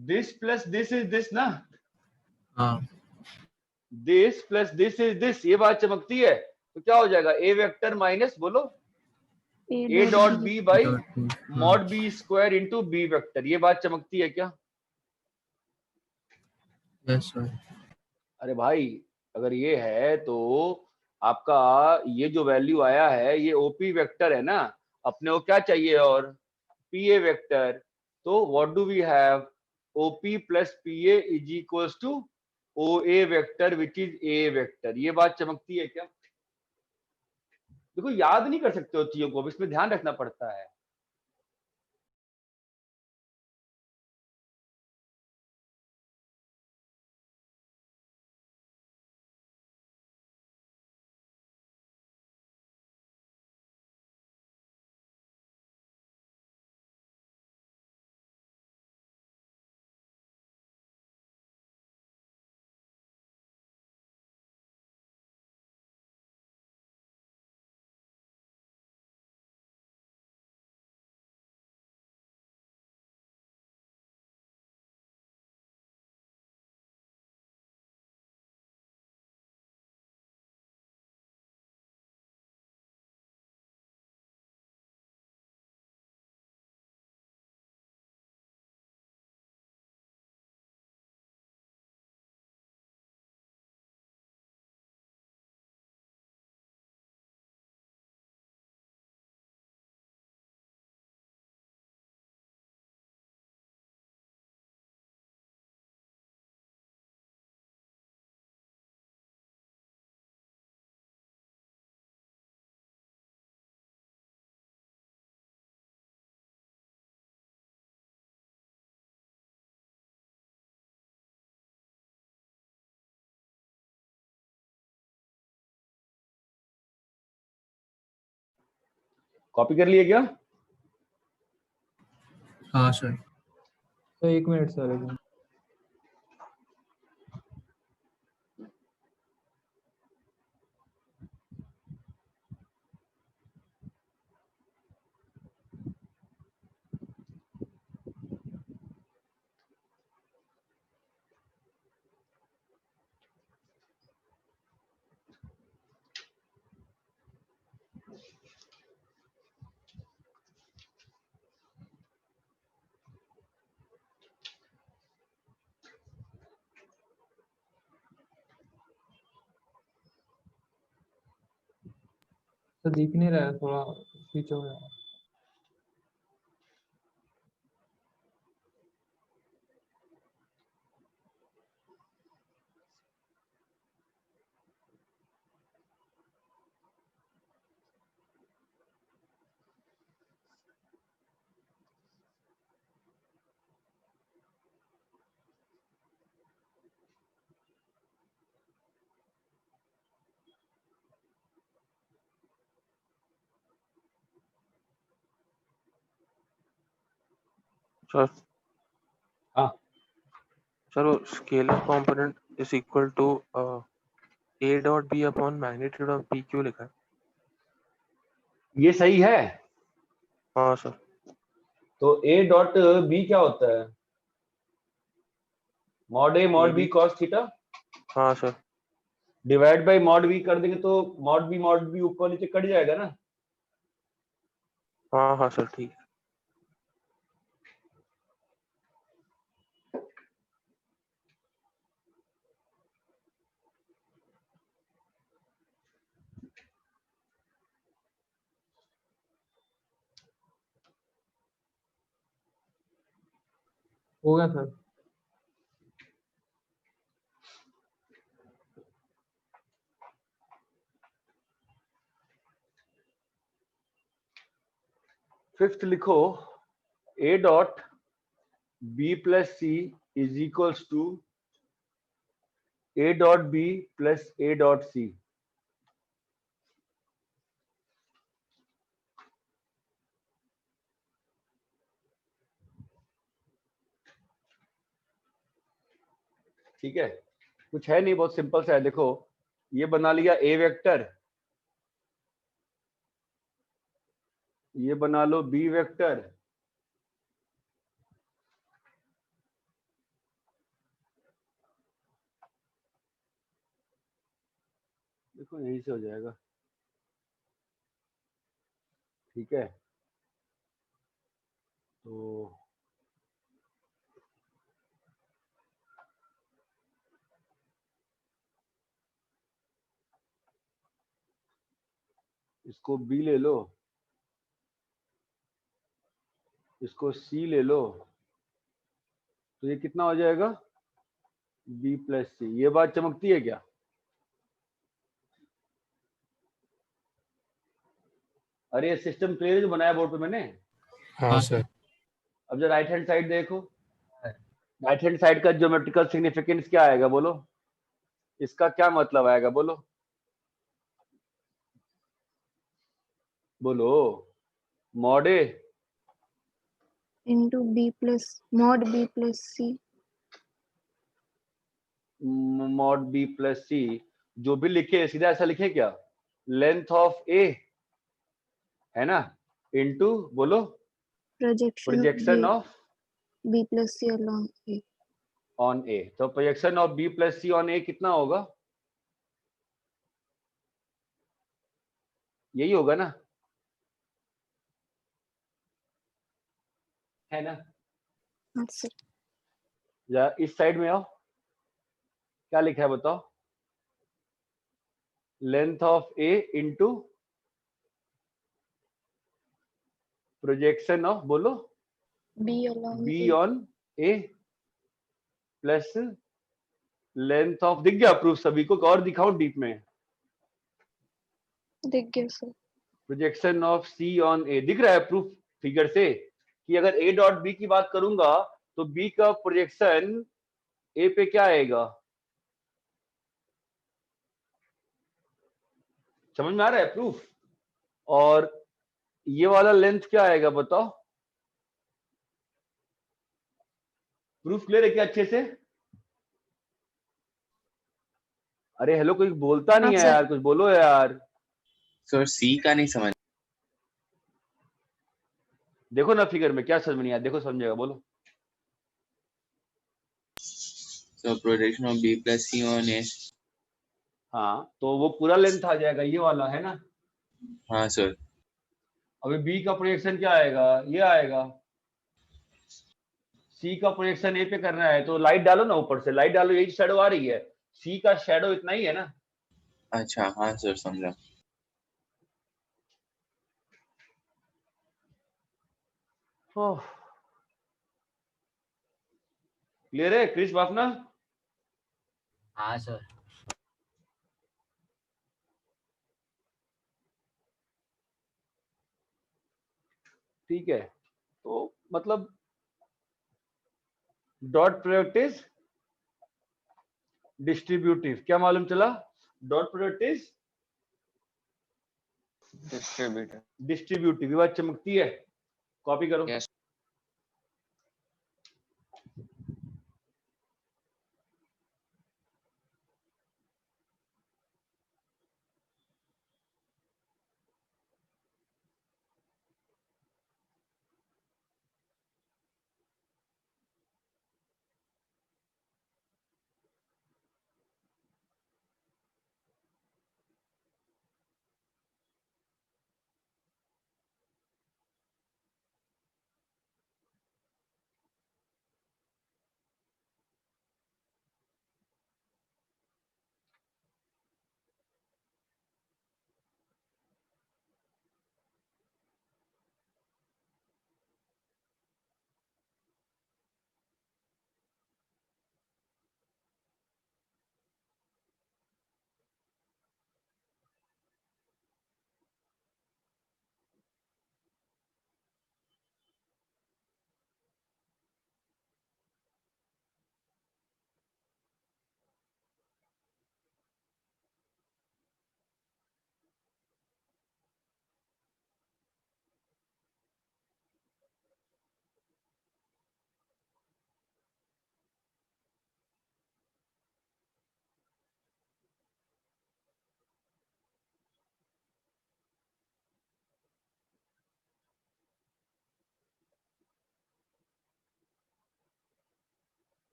This plus this is this ना, हाँ। This plus this is this. ये बात चमकती है? तो क्या हो जाएगा? ए वेक्टर माइनस, बोलो, A dot B by mod B square into B vector. ये बात चमकती है क्या? Yes sir. अरे भाई, अगर ये है तो आपका ये जो वैल्यू आया है ये ओपी वेक्टर है ना। अपने को क्या चाहिए? और पीए वेक्टर। तो what do we have? OP plus PA is equals to O A vector which is a vector. ये बात चमकती है क्या? देखो याद नहीं कर सकते हो चीजों को, इसमें ध्यान रखना पड़ता है। कॉपी कर लिए क्या? हाँ सर। तो 1 मिनट सर, 1 मिनट। तो दिख नहीं रहा है, थोड़ा पीछे हो जाए। सर हाँ सर वो scalar component is equal to a dot b upon magnitude of p क्यों लिखा है? ये सही है। हाँ सर। तो ए डॉट बी क्या होता है? Mod A mod B AB cos theta हाँ sir. Divide by mod B कर देंगे तो मॉड बी ऊपर नीचे कट जाएगा ना। हाँ हाँ सर ठीक है। हो गया सर। फिफ्थ लिखो, A dot B plus C is equals to A dot B plus A dot C. ठीक है, कुछ है नहीं, बहुत सिंपल सा है। देखो ये बना लिया ए वेक्टर, ये बना लो बी वेक्टर, देखो यहीं से हो जाएगा। ठीक है, तो इसको बी ले लो, इसको सी ले लो, तो ये कितना हो जाएगा? बी प्लस सी, ये बात चमकती है क्या? अरे ये सिस्टम क्लियर जो बनाया बोर्ड पे मैंने। हाँ सर। अब जो राइट हैंड साइड देखो, राइट हैंड साइड का ज्योमेट्रिकल सिग्निफिकेंस क्या आएगा बोलो, इसका क्या मतलब आएगा बोलो, बोलो। Mod A into b plus mod b plus c mod B plus C, जो भी लिखे सीधा ऐसा लिखे क्या, लेंथ ऑफ ए है ना, इनटू बोलो projection of b plus c along a on A. तो projection of B plus C on A कितना होगा, यही होगा ना, है ना? हाँ सर या इस साइड में आओ, क्या लिखा है बताओ, length of A into projection of बोलो b along B a on A plus length of, दिख गया प्रूफ सभी को, और दिखाओ डीप में, दिख गया sir projection of C on A, दिख रहा है प्रूफ फिगर से कि अगर ए डॉट बी की बात करूंगा तो बी का प्रोजेक्शन ए पे क्या आएगा, समझ में आ रहा है प्रूफ? और ये वाला लेंथ क्या आएगा बताओ, प्रूफ क्लियर है क्या अच्छे से? अरे हेलो, कोई बोलता नहीं हाँ है सर यार, कुछ बोलो यार। सर सी का नहीं समझ। देखो ना फिगर में क्या समझ नहीं आया, देखो समझेगा बोलो। So projection of B plus C on A. हाँ तो वो पूरा लेंथ आ जाएगा, ये वाला है ना। हाँ सर। अभी बी का प्रोजेक्शन क्या आएगा, ये आएगा। सी का प्रोजेक्शन ए पे करना है तो लाइट डालो ना, ऊपर से लाइट डालो, यही शेडो आ रही है, सी का शेडो इतना ही है ना। अच्छा हाँ सर समझा। क्लियर है क्रिश बाफना? हाँ सर। ठीक है, तो मतलब डॉट प्रोडक्ट इज डिस्ट्रीब्यूटिव, क्या मालूम चला, dot product is Distributor. Distributive, ये बात चमकती है, कॉपी करो। Yes.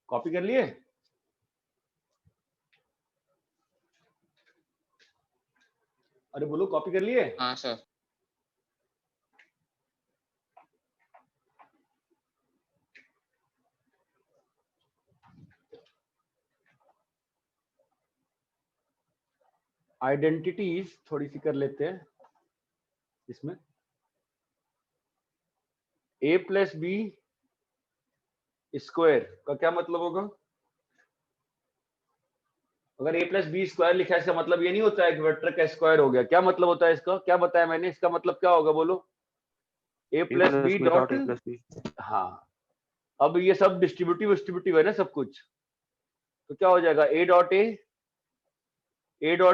कॉपी कर लिए? अरे बोलो कॉपी कर लिए? हाँ सर। आइडेंटिटीज थोड़ी सी कर लेते हैं इसमें। a प्लस बी स्क्वायर का क्या मतलब होगा? अगर a प्लस बी स्क्वायर लिखा है इसका मतलब ये नहीं होता है कि वेक्टर का स्क्वायर हो गया। क्या मतलब होता है इसका? क्या बताया मैंने? इसका मतलब क्या होगा बोलो? a प्लस बी डॉट, हाँ अब ये सब डिस्ट्रीब्यूटिव है ना सब कुछ, तो क्या हो जाएगा? a डॉट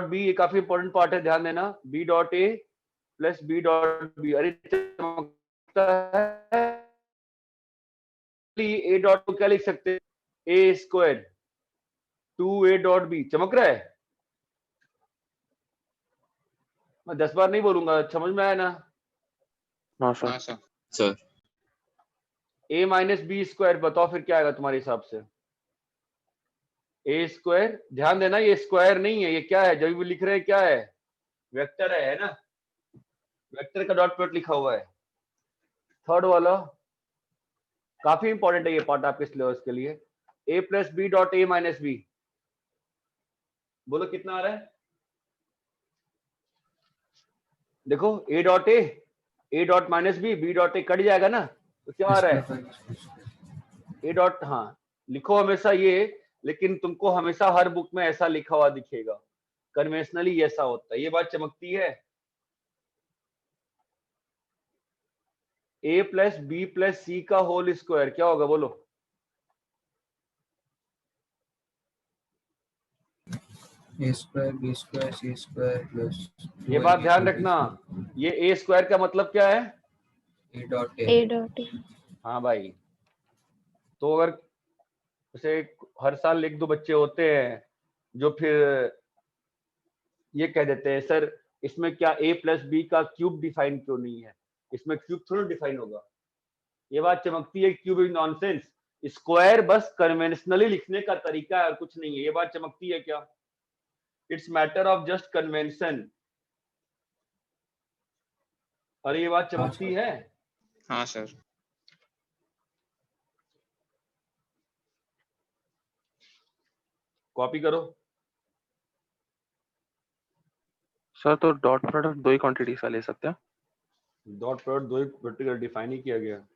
बी, ये काफी इंपॉर्टेंट पार्ट है, ध्यान देना। b dot a plus B dot B. अरे a डॉट को क्या लिख सकते हैं? a square 2a dot B. चमक रहा है? मैं 10 बार नहीं बोलूंगा, समझ में आया ना? हाँ हाँ sir. Sir. sir, a minus B square, बताओ फिर क्या आएगा तुम्हारे हिसाब से? a स्क्वायर, ध्यान देना ये स्क्वायर नहीं है, ये क्या है? जब भी लिख रहे हैं क्या है? वेक्टर है ना? वेक्टर का डॉट प्रोडक्ट लिखा हुआ है। थर्ड वाला काफी इंपॉर्टेंट है ये पार्ट आपके सिलेबस के लिए। a plus B dot A minus B, बोलो कितना आ रहा है? देखो a dot A dot minus B dot A cut जाएगा ना, तो क्या आ रहा है? a डॉट, हाँ लिखो हमेशा ये, लेकिन तुमको हमेशा हर बुक में ऐसा लिखा हुआ दिखेगा, कन्वेंशनली ऐसा होता है। ये बात चमकती है। a प्लस बी प्लस सी का होल स्क्वायर क्या होगा बोलो? a square b square c square plus ये बात ध्यान रखना, ये a स्क्वायर का मतलब क्या है? a dot A dot A. हाँ भाई, तो अगर जैसे हर साल एक दो बच्चे होते हैं जो फिर ये कह देते हैं सर इसमें क्या a प्लस बी का क्यूब डिफाइन क्यों नहीं है? इसमें क्यूब थोड़ा डिफाइन होगा। ये बात चमकती है। क्यूब इज नॉनसेंस, स्क्वायर बस कन्वेंशनली लिखने का तरीका है और कुछ नहीं है। ये बात चमकती है क्या? It's matter of just convention. अरे ये बात चमकती है। हाँ सर। कॉपी करो। सर तो डॉट प्रोडक्ट दो ही क्वांटिटी का ले सकते हैं? डॉट प्रोडक्ट दो ही पर्टिकुलर डिफाइन ही किया गया।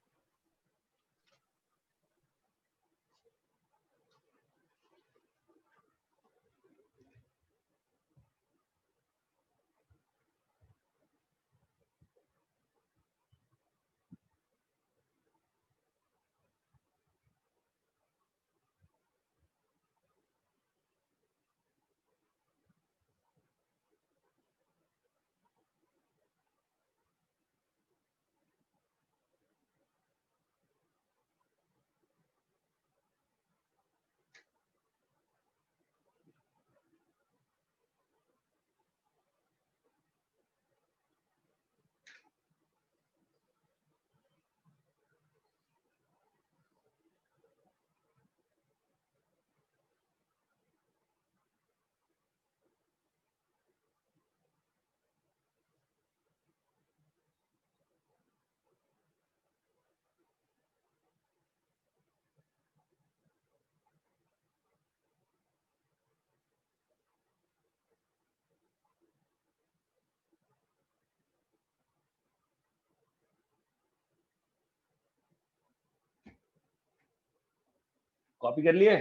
कॉपी कर लिए?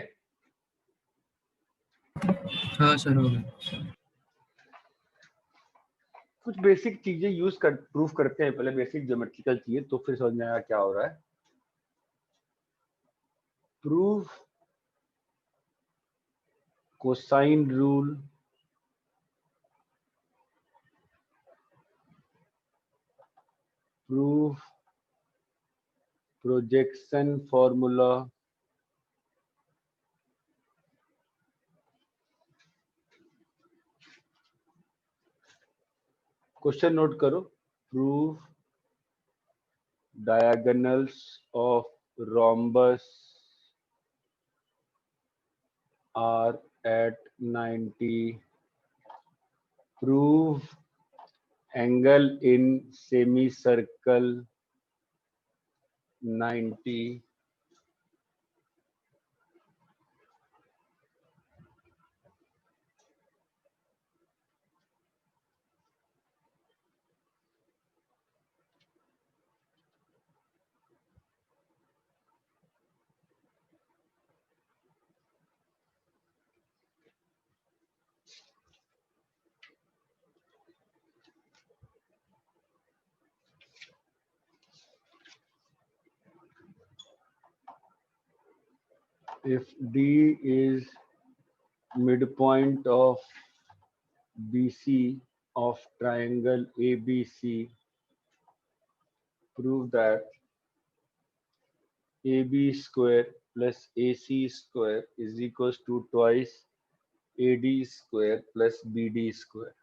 हाँ सर हो गया। कुछ बेसिक चीजें यूज कर प्रूफ करते हैं पहले, बेसिक ज्योमेट्रिकल चीजें, तो फिर समझ में आएगा क्या हो रहा है। Proof cosine rule, proof projection formula, question note करो। Proof diagonals of rhombus are at 90, prove angle in semicircle 90, if D is midpoint of BC of triangle ABC, prove that AB square plus AC square is equals to twice AD square plus BD square.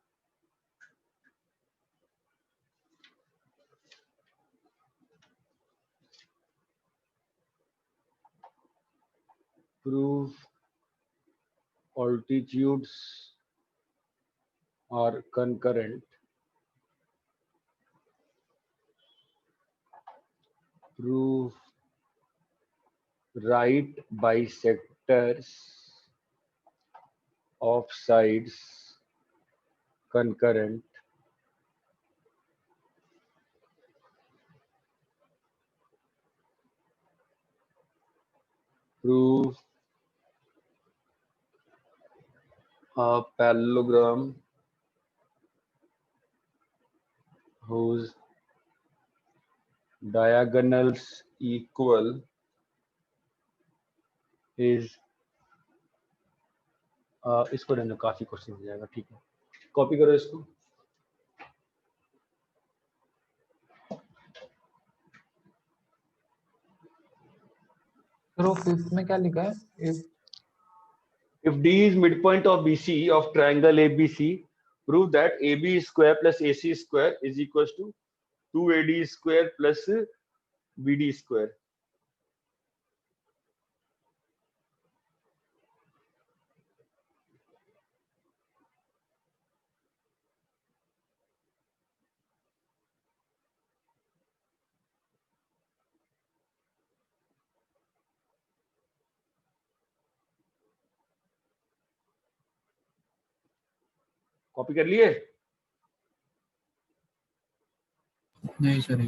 Prove altitudes are concurrent. Prove right bisectors of sides concurrent. Prove a parallelogram whose diagonals equal is इसको रहने दो, काफी question हो जाएगा, ठीक है, copy करो इसको. सर वो फिफ्थ में क्या लिखा है? If D is midpoint of BC of triangle ABC, prove that AB square plus AC square is equals to 2AD square plus BD square. Copy कर लिए? नहीं सर.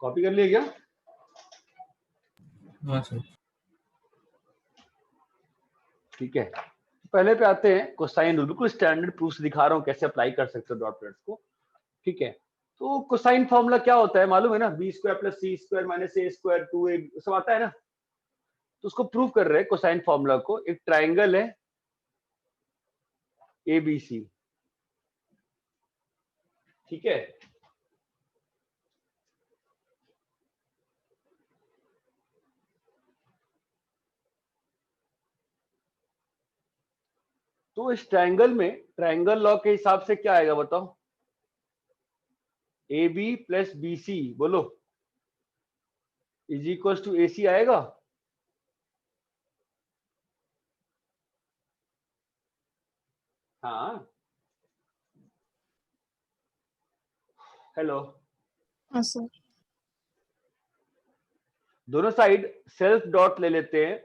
कॉपी कर लिए क्या? हाँ सर. ठीक है, पहले पे आते हैं कोसाइन रूल. बिल्कुल स्टैंडर्ड प्रूफ दिखा रहा हूँ कैसे अप्लाई कर सकते हो डॉट प्रोडक्ट्स को. ठीक है, तो कोसाइन फॉर्मूला क्या होता है मालूम है ना? B square plus C square minus ए स्क्वायर 2a सब आता है ना. तो उसको प्रूव कर रहे हैं कोसाइन फॉर्मूला को. एक ट्राइंगल है ABC, ठीक है, तो इस ट्राइंगल में ट्राइंगल लॉ के हिसाब से क्या आएगा बताओ? AB प्लस BC बोलो इज इक्वल टू AC आएगा. हाँ, हेलो, हाँ सर. दोनों साइड सेल्फ डॉट ले लेते हैं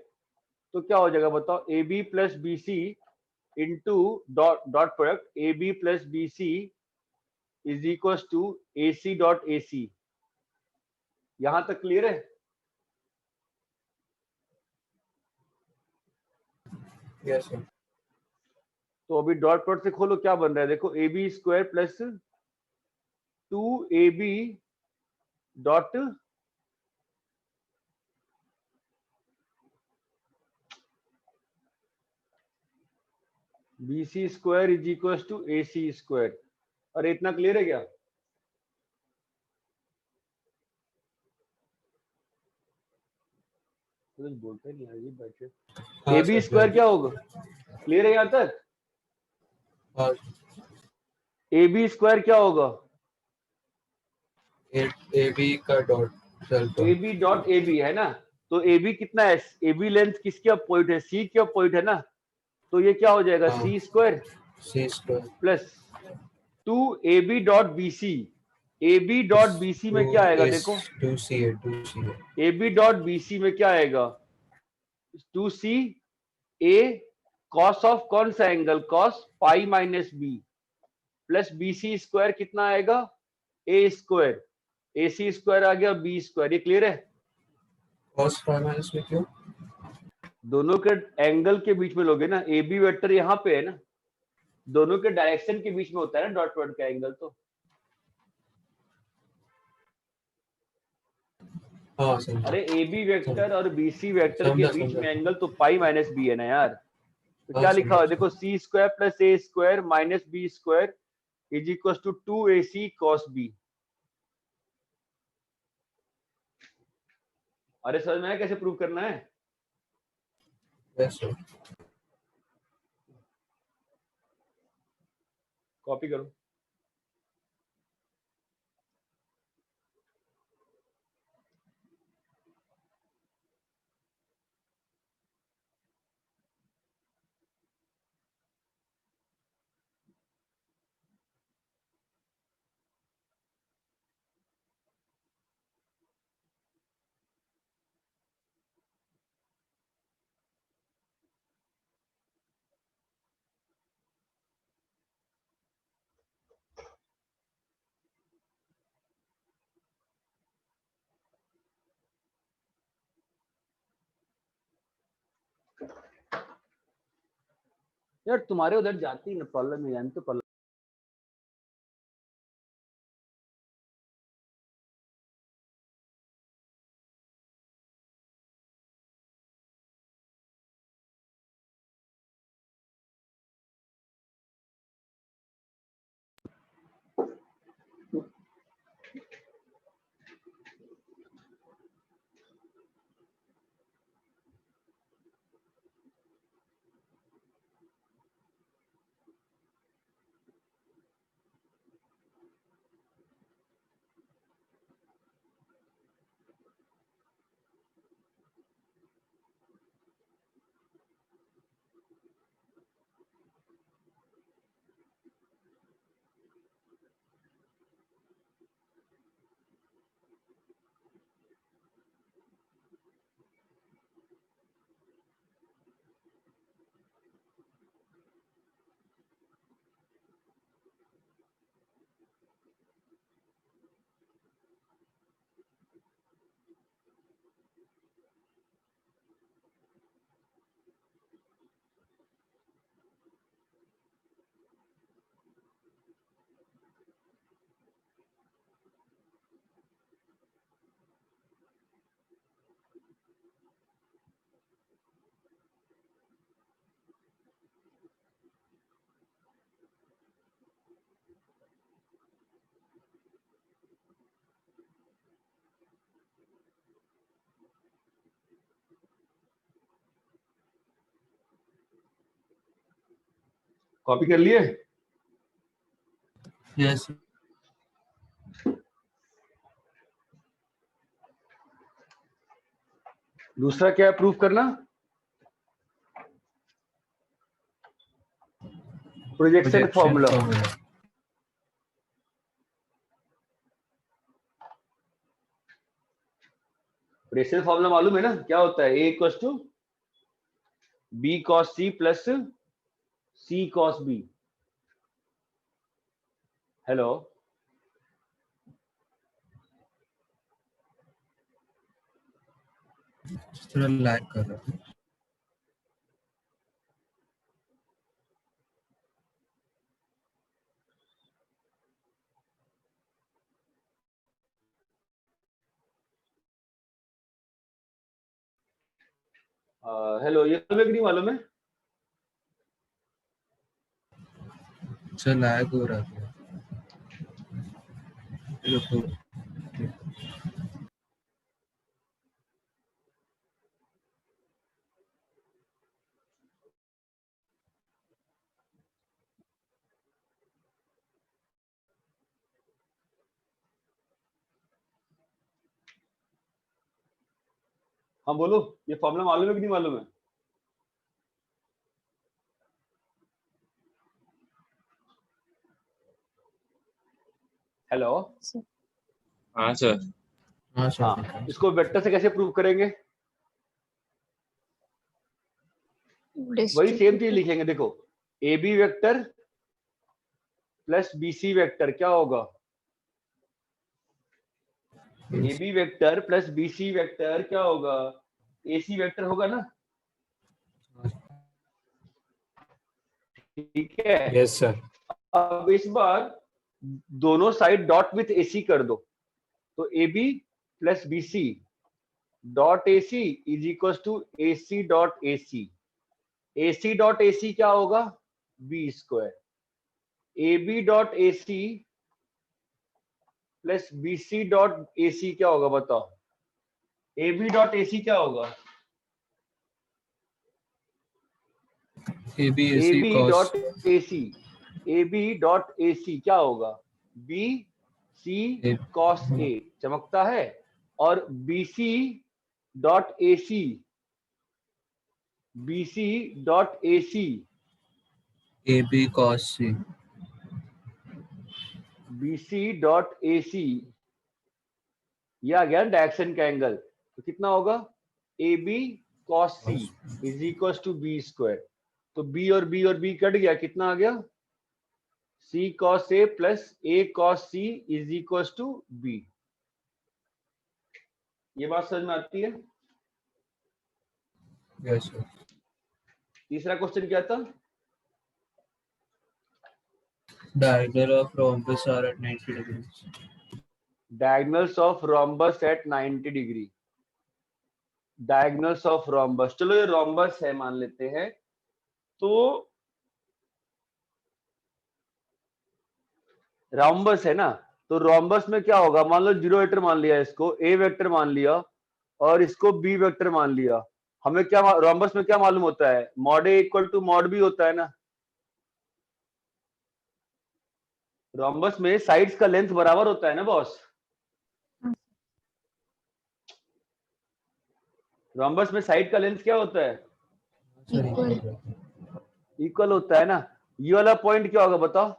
तो क्या हो जाएगा बताओ? AB plus BC into dot product AB plus BC is equal to AC dot AC. यहां तक क्लियर है? Yes, sir. तो अभी डॉट प्रोडक्ट से खोलो, क्या बन रहा है देखो, A B square plus 2ab dot B C square is equal to A C square. अरे इतना क्लियर है क्या? कुछ बोलते नहीं यार, ये बैठे। हाँ, A B sir, square clear। क्या होगा? क्लियर है यहाँ तक? हाँ, ए बी स्क्वायर क्या होगा? ए बी का dot self A B dot A B है ना, तो ए बी कितना है? ए बी लेंथ किसकी अपोजिट है? सी की अपोजिट है ना, तो ये क्या हो जाएगा? हाँ। C square C square plus 2ab dot B C. A B dot B C में क्या आएगा देखो, 2CA A B dot B C में क्या आएगा? 2c a कॉस ऑफ कौन सा angle? Cos pi minus B plus B C square कितना आएगा? A square, A C square आ गया बी स्क्वायर। ये क्लियर है? cos फाई माइनस में क्यों? दोनों के एंगल के बीच में लोगे ना, ए बी वेक्टर यहाँ पे है ना, दोनों के डायरेक्शन के बीच में होता है ना डॉट प्रोडक्ट का एंगल। तो हाँ, समझा। अरे ए बी वेक्टर और बी सी वेक्टर के समझा, बीच समझा। में एंगल तो पाई माइनस बी है ना यार। तो हाँ, क्या लिखा समझा, हुआ है देखो, C square plus A square minus B square is equal to 2ac cos b। अरे समझ में आया कैसे प्रूव करना है? Yes sir. कॉपी करो। यार तुम्हारे उधर जाती है प्रॉब्लम है, तो प्रॉब्लम। कॉपी कर लिए? यस। दूसरा क्या है प्रूफ करना? Projection formula. प्रोजेक्शन फॉर्मूला मालूम है ना, क्या होता है? A equal to B cos C plus C cos B. Hello, थोड़ा लैग कर रहा है। हेलो, ये मालूम है कि नहीं मालूम है? सर लैग हो रहा था। रुको। हाँ बोलो, ये फॉर्मूला मालूम है कि नहीं मालूम है? हेलो, हाँ सर। हाँ सर। हाँ, इसको वेक्टर से कैसे प्रूव करेंगे? वही सेम चीज लिखेंगे। देखो, A B vector plus B C vector क्या होगा? A B vector plus B C vector क्या होगा? ए सी वेक्टर होगा ना? ठीक है। Yes sir. अब इस बार दोनों side dot with A C कर दो, तो A B plus B C dot A C is equal to A C dot A C. A C dot A C क्या होगा? B square. A B dot A C plus B C dot A C क्या होगा बताओ? ए B dot A C क्या होगा? A B dot A C, A B dot A C क्या होगा? B C cos A, चमकता है। और B C dot A C, B C dot A C, A B cos C, B C dot A C, ये आ गया direction का angle. तो कितना होगा? A B cos C is equal to B square. तो बी और B cut गया, कितना आ गया? सी cos A plus A cos C is equal to B. ये बात समझ में आती है? Yes sir. तीसरा क्वेश्चन क्या था? Diagonal of rhombus are at 90 degrees. Diagonals of rhombus at 90 degree. Diagonals of rhombus, चलो ये रोम्बस है मान लेते हैं। तो रोम्बस है ना, तो रोम्बस में क्या होगा? मान लो जीरो वेक्टर मान लिया, इसको ए वेक्टर मान लिया और इसको बी वेक्टर मान लिया। हमें क्या रोम्बस में क्या मालूम होता है? Mod A equal to mod B होता है ना। रोम्बस में साइड्स का लेंथ बराबर होता है ना बॉस? रोम्बस में साइड का लेंथ क्या होता है? इक्वल होता है ना। ये वाला पॉइंट क्या होगा बताओ?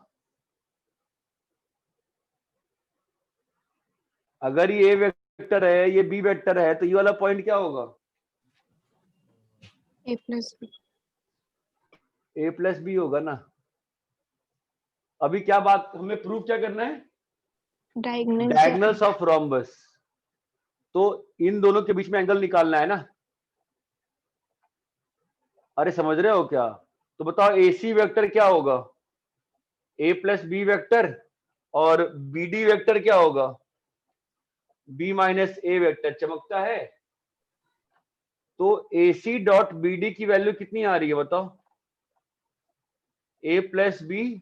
अगर ये ए वेक्टर है, ये बी वेक्टर है, तो ये वाला पॉइंट क्या होगा? A plus B, A plus B होगा ना। अभी क्या बात हमें प्रूव क्या करना है? Diagonals of rhombus. तो इन दोनों के बीच में एंगल निकालना है ना। अरे समझ रहे हो क्या? तो बताओ ए सी वेक्टर क्या होगा? ए प्लस बी वेक्टर, और बी डी वेक्टर क्या होगा? बी माइनस ए वेक्टर, चमकता है। तो A C dot B D की वैल्यू कितनी आ रही है बताओ? A plus B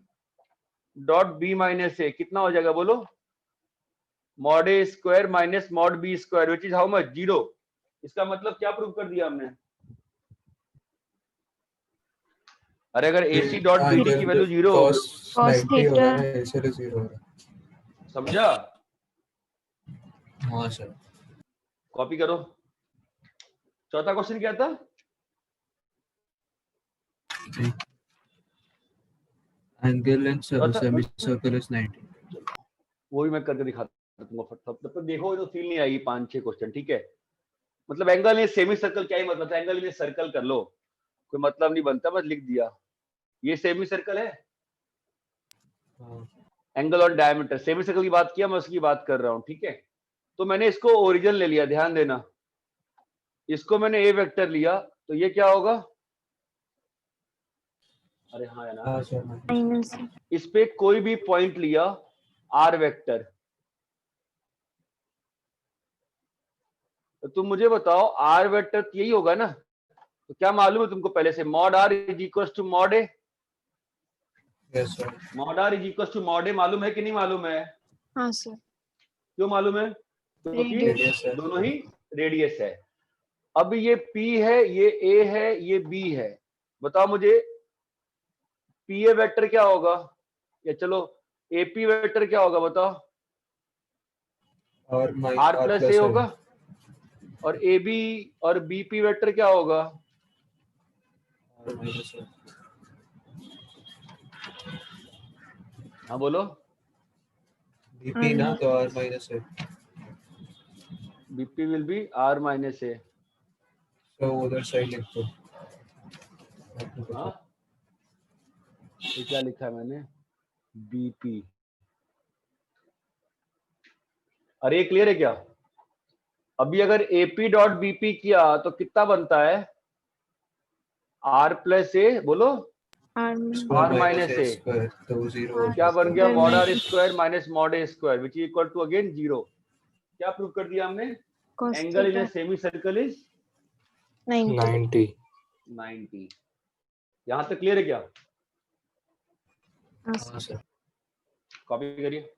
dot B minus A, कितना हो जाएगा बोलो? Mod A square minus mod B square, which is how much? 0। इसका मतलब क्या प्रूव कर दिया हमने? अरे अगर ए सी डॉट बी डी की वैल्यू 0 हो, समझा? हाँ सर। कॉपी करो। चौथा क्वेश्चन क्या था? Angle in semicircle is 90. वो भी मैं करके दिखाता हूँ तब तक देखो, तो फील नहीं आएगी 5-6 क्वेश्चन, ठीक है? मतलब एंगल इन सेमी सर्कल क्या ही मतलब है? एंगल इन सर्कल कर लो, कोई मतलब नहीं बनता, बस लिख दिया। ये सेमी सर्कल है, एंगल और डायमीटर। सेमी सर्कल की बात किया, मैं उसकी बात कर रहा हूँ, ठीक है? तो मैंने इसको ओरिजिन ले लिया, ध्यान देना। इसको मैंने ए वेक्टर लिया, तो ये क्या होगा? अरे हाँ है ना। इस पे कोई भी पॉइंट लिया आर वेक्टर, तो तुम मुझे बताओ आर वेक्टर यही होगा ना? तो क्या मालूम है तुमको पहले से? Mod R is equal to mod A. Yes sir. Mod R is equal to mod A मालूम है कि नहीं मालूम है? हाँ सर। क्यों मालूम है? क्योंकि रेडियस है। दोनों ही रेडियस है। अब ये P है, ये A है, ये B है। बताओ मुझे PA वेक्टर क्या होगा, या चलो AP वेक्टर क्या होगा बताओ? R प्लस A होगा। और AB और BP वेक्टर क्या होगा? हाँ बोलो। BP ना तो R माइनस है, BP will be R minus A। तो उधर साइड लिख दो। हाँ, ये क्या लिखा है मैंने? BP। अरे ये क्लियर है क्या? अभी अगर AP डॉट BP किया तो कितना बनता है? R प्लस ए, बोलो। R माइनस ए स्क्वायर तो 0 क्या बन गया? Square mod R minus square minus mod A square which is equal to again 0। क्या प्रूव कर दिया हमने? cos angle in A theta semi circle is 90। 90। यहां तक क्लियर है क्या? हाँ सर। हाँ सर। कॉपी करिए।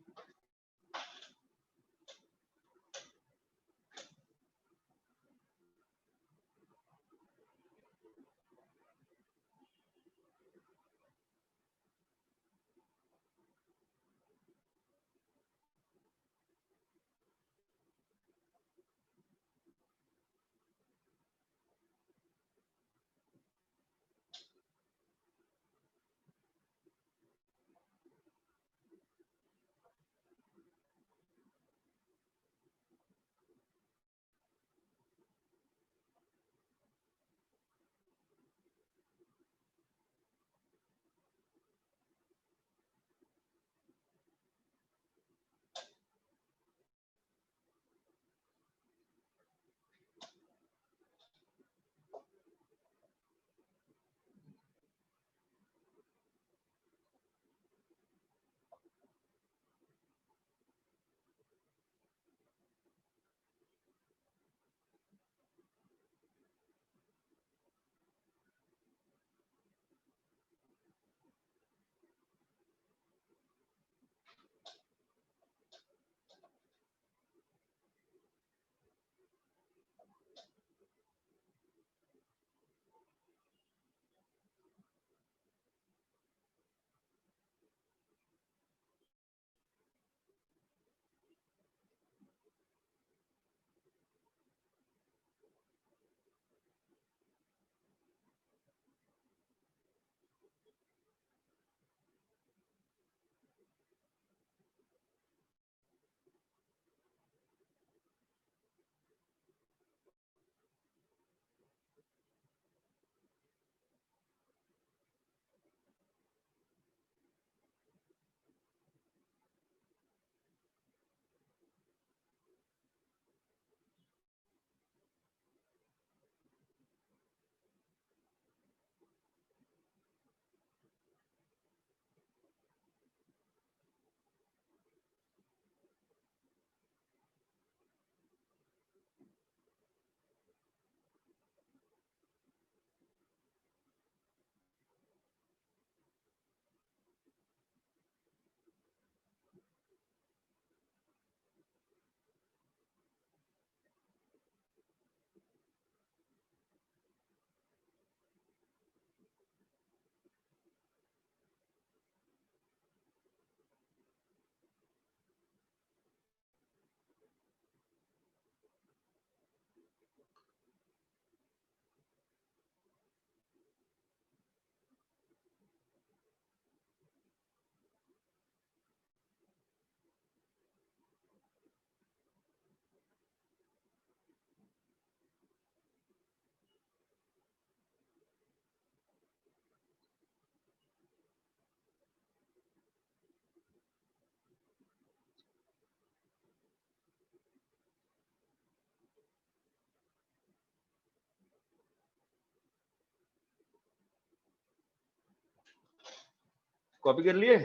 कॉपी कर लिए?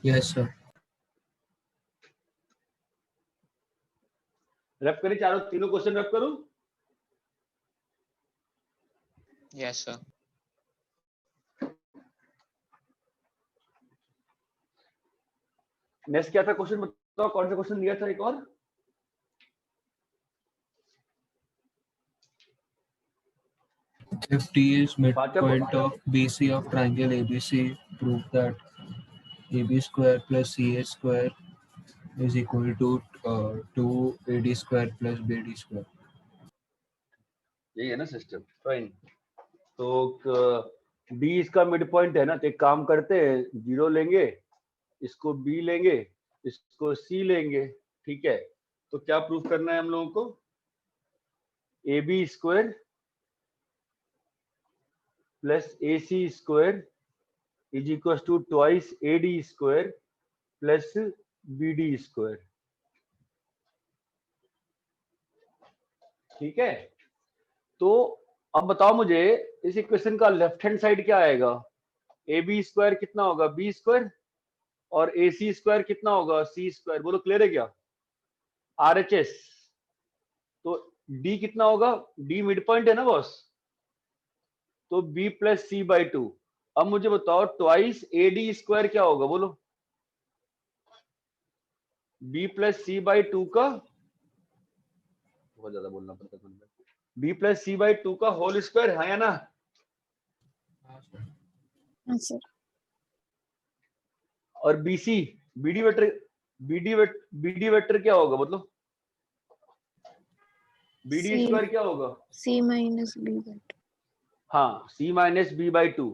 Yes sir. रैप करें, चारों तीनों क्वेश्चन रैप करूं? Yes, sir. नेक्स्ट क्या था क्वेश्चन, बताओ कौन सा क्वेश्चन दिया था एक और? If T is midpoint of BC of triangle ABC, prove that AB square plus CA square is equal to 2AD square plus BD square. यही है ना सिस्टम, फाइन। तो डी इसका मिड पॉइंट है ना, तो एक काम करते हैं, 0 लेंगे, इसको बी लेंगे, इसको सी लेंगे, ठीक है। तो क्या प्रूफ करना है हम लोगों को? A B square plus A C square is equal to twice A D square plus B D square, ठीक है। तो अब बताओ मुझे इस इक्वेशन का लेफ्ट हैंड साइड क्या आएगा? ए बी स्क्वायर कितना होगा? बी स्क्वायर, और ए सी स्क्वायर कितना होगा? सी स्क्वायर। बोलो क्लियर है क्या? RHS। तो डी कितना होगा? डी मिड पॉइंट है ना बॉस, तो बी प्लस सी बाई 2। अब मुझे बताओ ट्वाइस ए डी स्क्वायर क्या होगा? बोलो। बी प्लस सी बाई 2 का, बहुत ज्यादा बोलना पड़ता है, बी प्लस सी बाई 2 का होल स्क्वायर, है या ना? हाँ सर। और BC BD vector, BD vector क्या होगा? मतलब बीडी स्क्वायर क्या होगा? C minus B by 2। हाँ, C minus B by 2।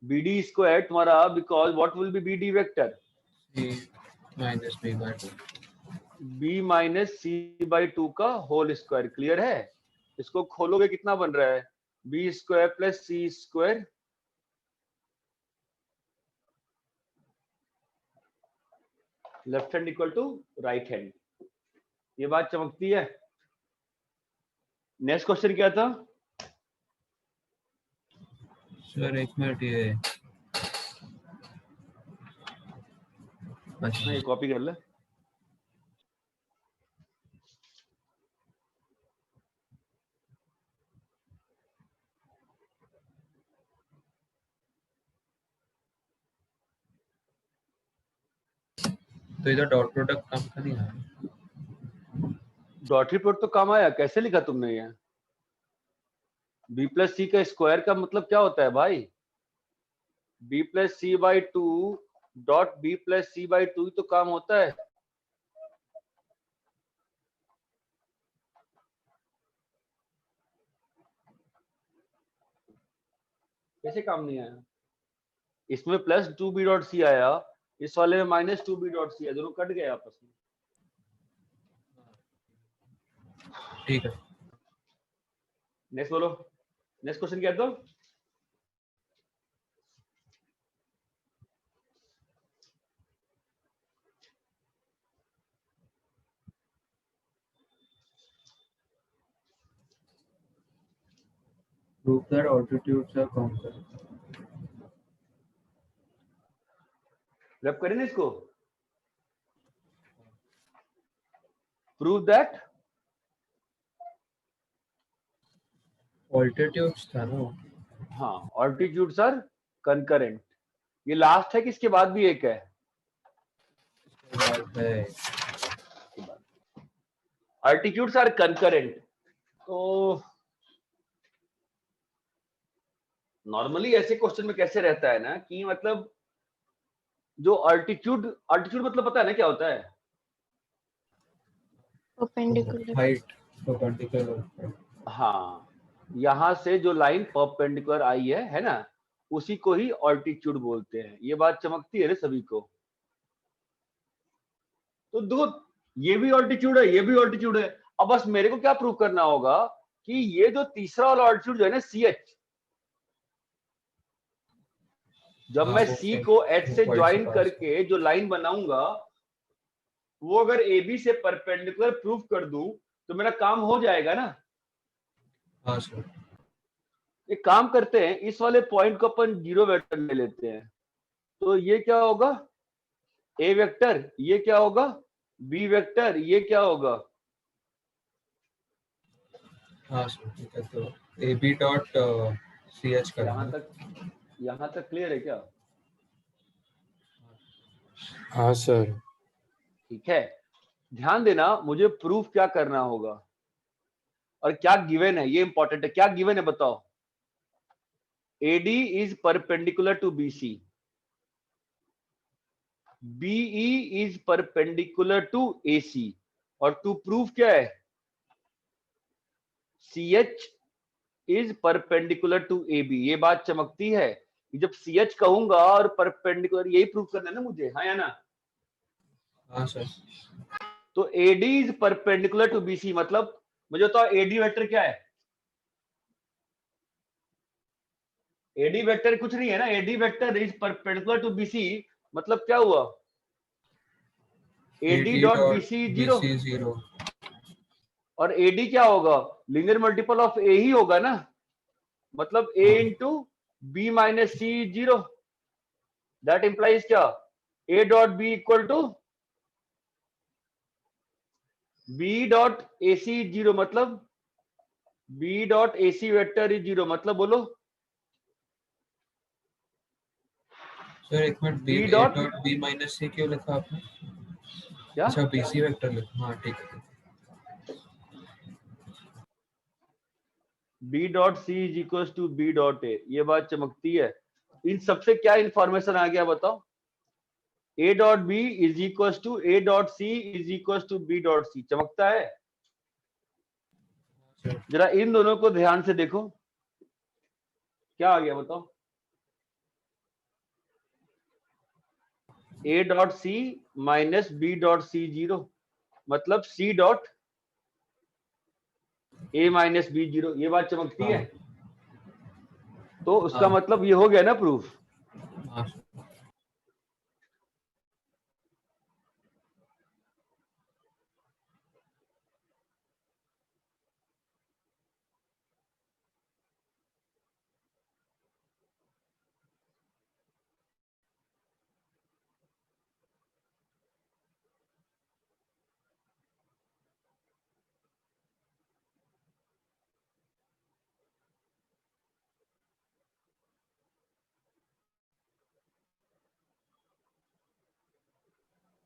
BD square तुम्हारा, because what will be BD vector? C minus B by 2. B minus C by 2 का whole square. Clear है? इसको खोलोगे कितना बन रहा है? B square plus C square left hand equal to right hand. ये बात चमकती है। नेक्स्ट क्वेश्चन क्या था? सर एक मिनट, ये अच्छा ये कॉपी कर ले। तो इधर डॉट प्रोडक्ट काम का नहीं आया। डॉट रिपोर्ट तो काम आया, कैसे लिखा तुमने ये? बी प्लस सी का स्क्वायर का मतलब क्या होता है भाई? B plus C by 2 dot B plus C by 2 तो काम होता है। कैसे काम नहीं आया? इसमें प्लस 2 बी डॉट सी आया, इस वाले में माइनस 2 बी डॉट सी है, दोनों कट गए आपस में। ठीक है। नेक्स्ट बोलो, नेक्स्ट क्वेश्चन क्या था? Prove that altitudes are concurrent. Wrap करें ना इसको। प्रूव दैट Altitudes था ना? हाँ, ऑल्टीट्यूड्स आर कंकरेंट। ये लास्ट है कि इसके बाद भी एक है? Altitudes are concurrent. तो नॉर्मली ऐसे क्वेश्चन में कैसे रहता है ना कि मतलब जो ऑल्टीट्यूड मतलब पता है ना क्या होता है? Perpendicular। Height perpendicular. हाँ, यहां से जो लाइन परपेंडिकुलर आई है ना, उसी को ही ऑल्टीट्यूड बोलते हैं। ये बात चमकती है रे सभी को। तो दो, ये भी ऑल्टीट्यूड है, ये भी ऑल्टीट्यूड है। अब बस मेरे को क्या प्रूव करना होगा कि ये जो तीसरा वाला ऑल्टीट्यूड है ना, CH, जब मैं C को H से ज्वाइन करके जो लाइन बनाऊंगा, वो अगर AB से परपेंडिकुलर प्रूव कर दूं तो मेरा काम हो जाएगा ना। हाँ सर। एक काम करते हैं, इस वाले पॉइंट को अपन 0 वेक्टर ले लेते हैं। तो ये क्या होगा? A vector. ये क्या होगा? B vector. ये क्या होगा? हाँ सर, ठीक है। तो AB डॉट CH करेंगे। यहाँ तक क्लियर है क्या? हाँ सर। ठीक है, ध्यान देना, मुझे प्रूफ क्या करना होगा और क्या गिवन है, ये इंपॉर्टेंट है। क्या गिवन है बताओ? AD is perpendicular to BC, BE is perpendicular to AC, और टू प्रूफ क्या है? CH is perpendicular to AB। ये बात चमकती है कि जब CH कहूंगा और परपेंडिकुलर, यही प्रूफ करना है ना मुझे, हाँ या ना? हाँ सर। तो AD is perpendicular to BC, मतलब मुझे बताओ AD वेक्टर क्या है? AD वेक्टर कुछ नहीं है ना, AD vector is perpendicular to BC, मतलब क्या हुआ? AD डॉट BC जीरो, और AD क्या होगा? लीनियर मल्टीपल ऑफ A ही होगा ना, मतलब A into B minus C zero. That implies क्या? A dot B equal to B dot AC zero, मतलब B dot AC vector is zero, मतलब बोलो सर एक minute, B dot B minus C क्यों लिखा आपने? क्या? अच्छा BC वेक्टर लिखा, हाँ ठीक है। B dot C is equal to B dot A, ये बात चमकती है। इन सबसे क्या इंफॉर्मेशन आ गया बताओ? A dot B is equal to A dot C is equal to B dot C, चमकता है? जरा इन दोनों को ध्यान से देखो, क्या आ गया बताओ? A dot C minus B dot C zero, मतलब C dot A minus B zero, ये बात चमकती है? तो उसका मतलब ये हो गया ना प्रूफ।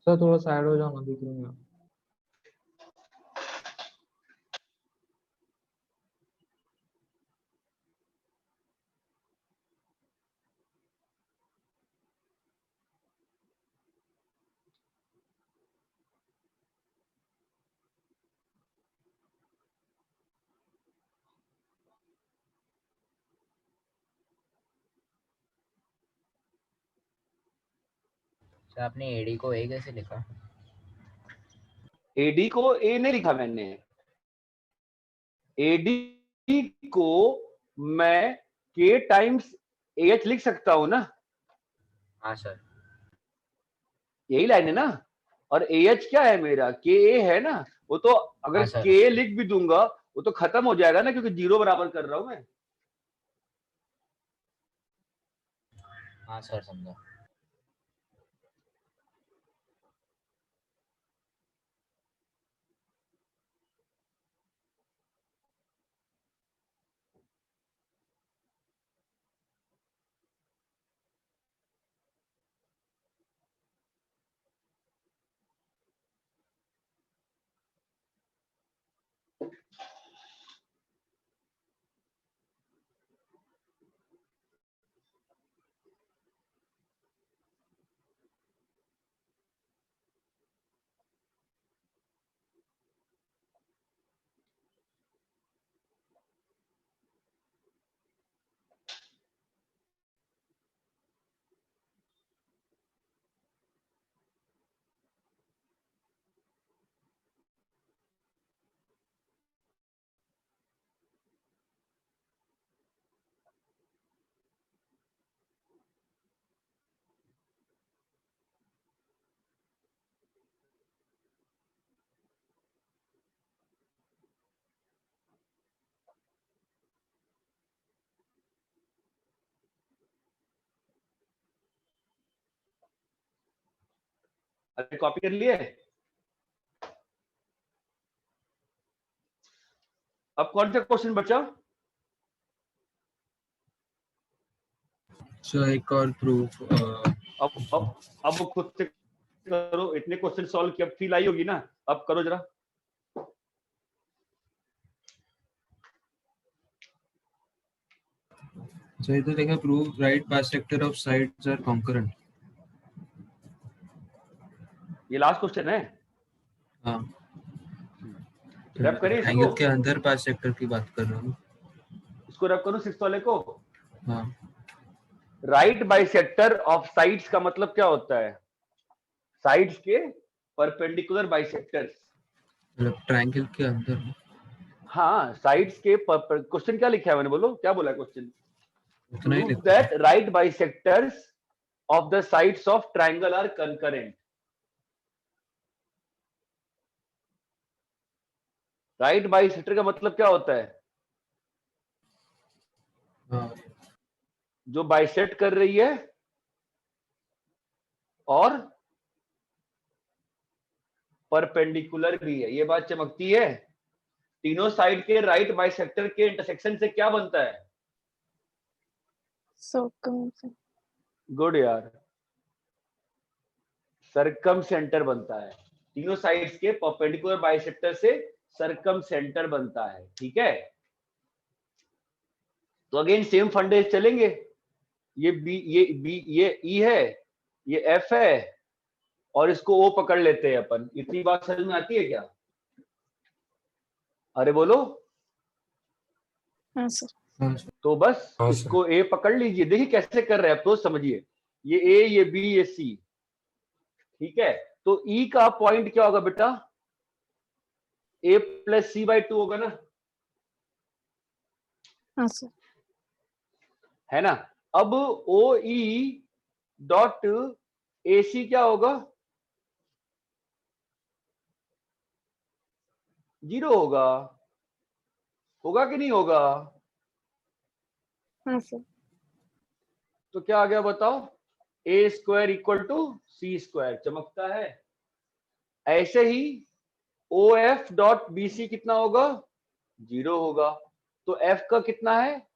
सर थोड़ा साइड हो जाओ ना, दिख रही है। सर आपने AD को A कैसे लिखा? AD को A नहीं लिखा मैंने, AD को मैं K टाइम्स AH लिख सकता हूं ना। हाँ सर। यही लाइन है ना, और AH क्या है मेरा? KA है ना। वो तो अगर हाँ सर। KA लिख भी दूंगा वो तो खत्म हो जाएगा ना, क्योंकि जीरो बराबर कर रहा हूं मैं। हाँ सर समझा। अरे कॉपी कर लिए? अब कौन सा क्वेश्चन बचा? So I call proof. अब वो खुद से करो, इतने क्वेश्चन सॉल्व किया, फील आई होगी ना, अब करो जरा। So इधर देखा proof right bisector of sides are concurrent. ये लास्ट क्वेश्चन है। हाँ। रैप करें इसको। ट्रायंगल के अंदर बाइसेक्टर की बात कर रहा हूँ। इसको रैप करूं 6 वाले को। हाँ। राइट बाइसेक्टर ऑफ साइड्स का मतलब क्या होता है? साइड्स के परपेंडिकुलर बाइसेक्टर्स। मतलब ट्रायंगल के अंदर। हाँ, साइड्स के क्वेश्चन क्या लिखा है मैंने, बोलो क्या बोला क्वेश्चन? उतना ही Prove that right bisectors of the sides of triangle are concurrent. Right bisector का मतलब क्या होता है? हाँ। जो बाइसेक्ट कर रही है और परपेंडिकुलर भी है। ये बात चमकती है। तीनों साइड के राइट बाइसेक्टर के इंटरसेक्शन से क्या बनता है? गुड यार, सरकम सेंटर बनता है। तीनों साइड्स के परपेंडिकुलर बाइसेक्टर से सरकम सेंटर बनता है। ठीक है, तो अगेन सेम फंडे चलेंगे। ये बी, ये ई है, ये एफ है, और इसको ओ पकड़ लेते हैं अपन। इतनी बात समझ में आती है क्या? अरे बोलो। हाँ सर। तो बस इसको ए पकड़ लीजिए। देखिए कैसे कर रहे हैं, तो समझिए। ये ए, ये बी, ये सी। ठीक है, तो ई का पॉइंट क्या होगा बेटा? ए प्लस सी बाई 2 होगा ना? हाँ सर। है ना? अब ओ ई डॉट ए सी क्या होगा? 0 होगा। होगा कि नहीं होगा? हाँ सर। तो क्या आ गया बताओ? A square equal to C square. चमकता है। ऐसे ही O F dot B C कितना होगा? 0 होगा। तो एफ का कितना है?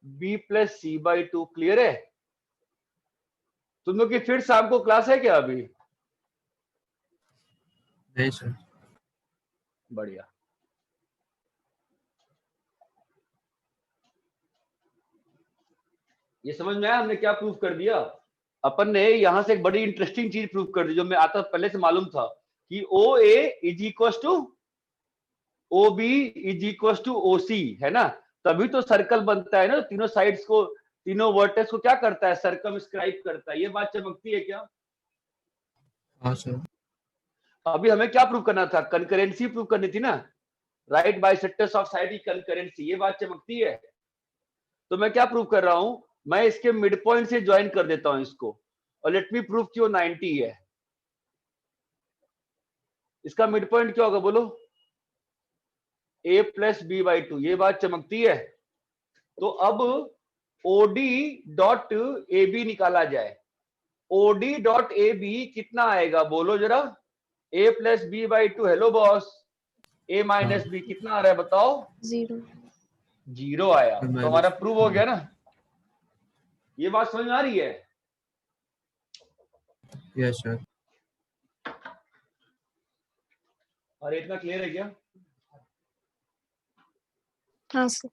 B plus C by 2। Clear है? तुम लोग की फिर शाम को क्लास है क्या अभी? नहीं सर। बढ़िया। ये समझ में आया हमने क्या प्रूफ कर दिया? अपन ने यहां से एक बड़ी इंटरेस्टिंग चीज प्रूफ कर दी, जो मैं आता पहले से मालूम था, कि O A is equal to O B is equal to O C, है ना? तभी तो सर्कल बनता है ना। तीनों साइड्स को, तीनों वर्टेक्स को क्या करता है? सर्कमस्क्राइब करता है। ये बात चमकती है क्या? हाँ सर। अभी हमें क्या प्रूव करना था? कंकरेंसी प्रूव करनी थी ना। राइट बाइसेक्टर्स ऑफ साइड की कंकरेंसी। ये बात चमकती है। तो मैं क्या प्रूव कर रहा हूं? मैं इसके मिड पॉइंट से ज्वाइन कर देता हूं इसको, और लेट मी प्रूव कि वो 90 है। इसका मिड पॉइंट क्या होगा बोलो? a plus B by 2। ये बात चमकती है। तो अब ओडी डॉट ए बी निकाला जाए। ओडी डॉट ए बी कितना आएगा बोलो जरा? a plus B by 2। Hello boss, a minus B कितना आ रहा है बताओ? 0 आया। तो हमारा प्रूव हो गया ना। ये बात समझ में आ रही है? Yes sir. और इतना क्लियर है क्या? हाँ सर।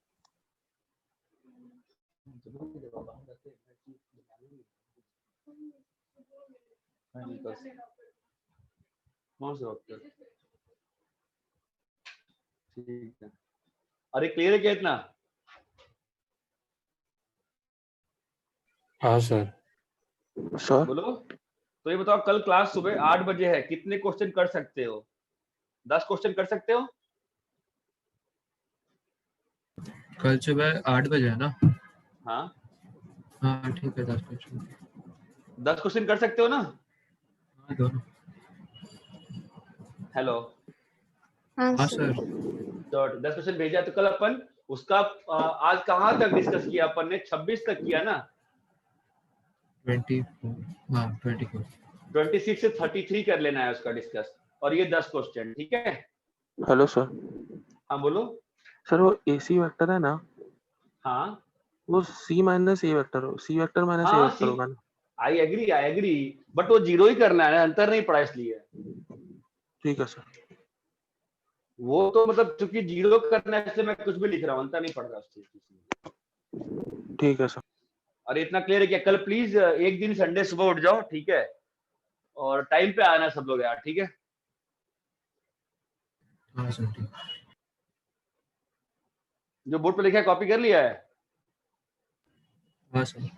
ठीक है। अरे क्लियर है क्या इतना? हाँ सर। सर बोलो। तो ये बताओ, कल क्लास सुबह 8 बजे है, कितने क्वेश्चन कर सकते हो? 10 क्वेश्चन कर सकते हो? कल सुबह 8 बजे है ना? हाँ हाँ ठीक है। 10 क्वेश्चन। 10 क्वेश्चन कर सकते हो ना? हाँ दोनों। हेलो। हाँ सर। तो 10 क्वेश्चन भेजा। तो कल अपन उसका आज कहाँ तक डिस्कस किया अपन ने? 26 तक किया ना? 24। हाँ 24। 26 से 33 कर लेना है उसका डिस्कस, और ये 10 क्वेश्चन। ठीक है? Hello sir. हाँ बोलो। सर वो एसी वेक्टर है ना? हाँ वो C minus A vector C vector minus A हाँ वेक्टर होगा ना। आई एग्री बट वो जीरो ही करना है, अंतर नहीं पड़ा इसलिए। ठीक है सर। वो तो मतलब चूंकि जीरो करना है इसलिए मैं कुछ भी लिख रहा हूँ, अंतर नहीं पड़ रहा उस चीज की। ठीक है सर। और इतना क्लियर है क्या? कल प्लीज एक दिन संडे सुबह उठ जाओ, ठीक है, और टाइम पे आना सब लोग यार, ठीक है। हाँ सर ठीक। जो बोर्ड पे लिखा है कॉपी कर लिया है? हाँ सर।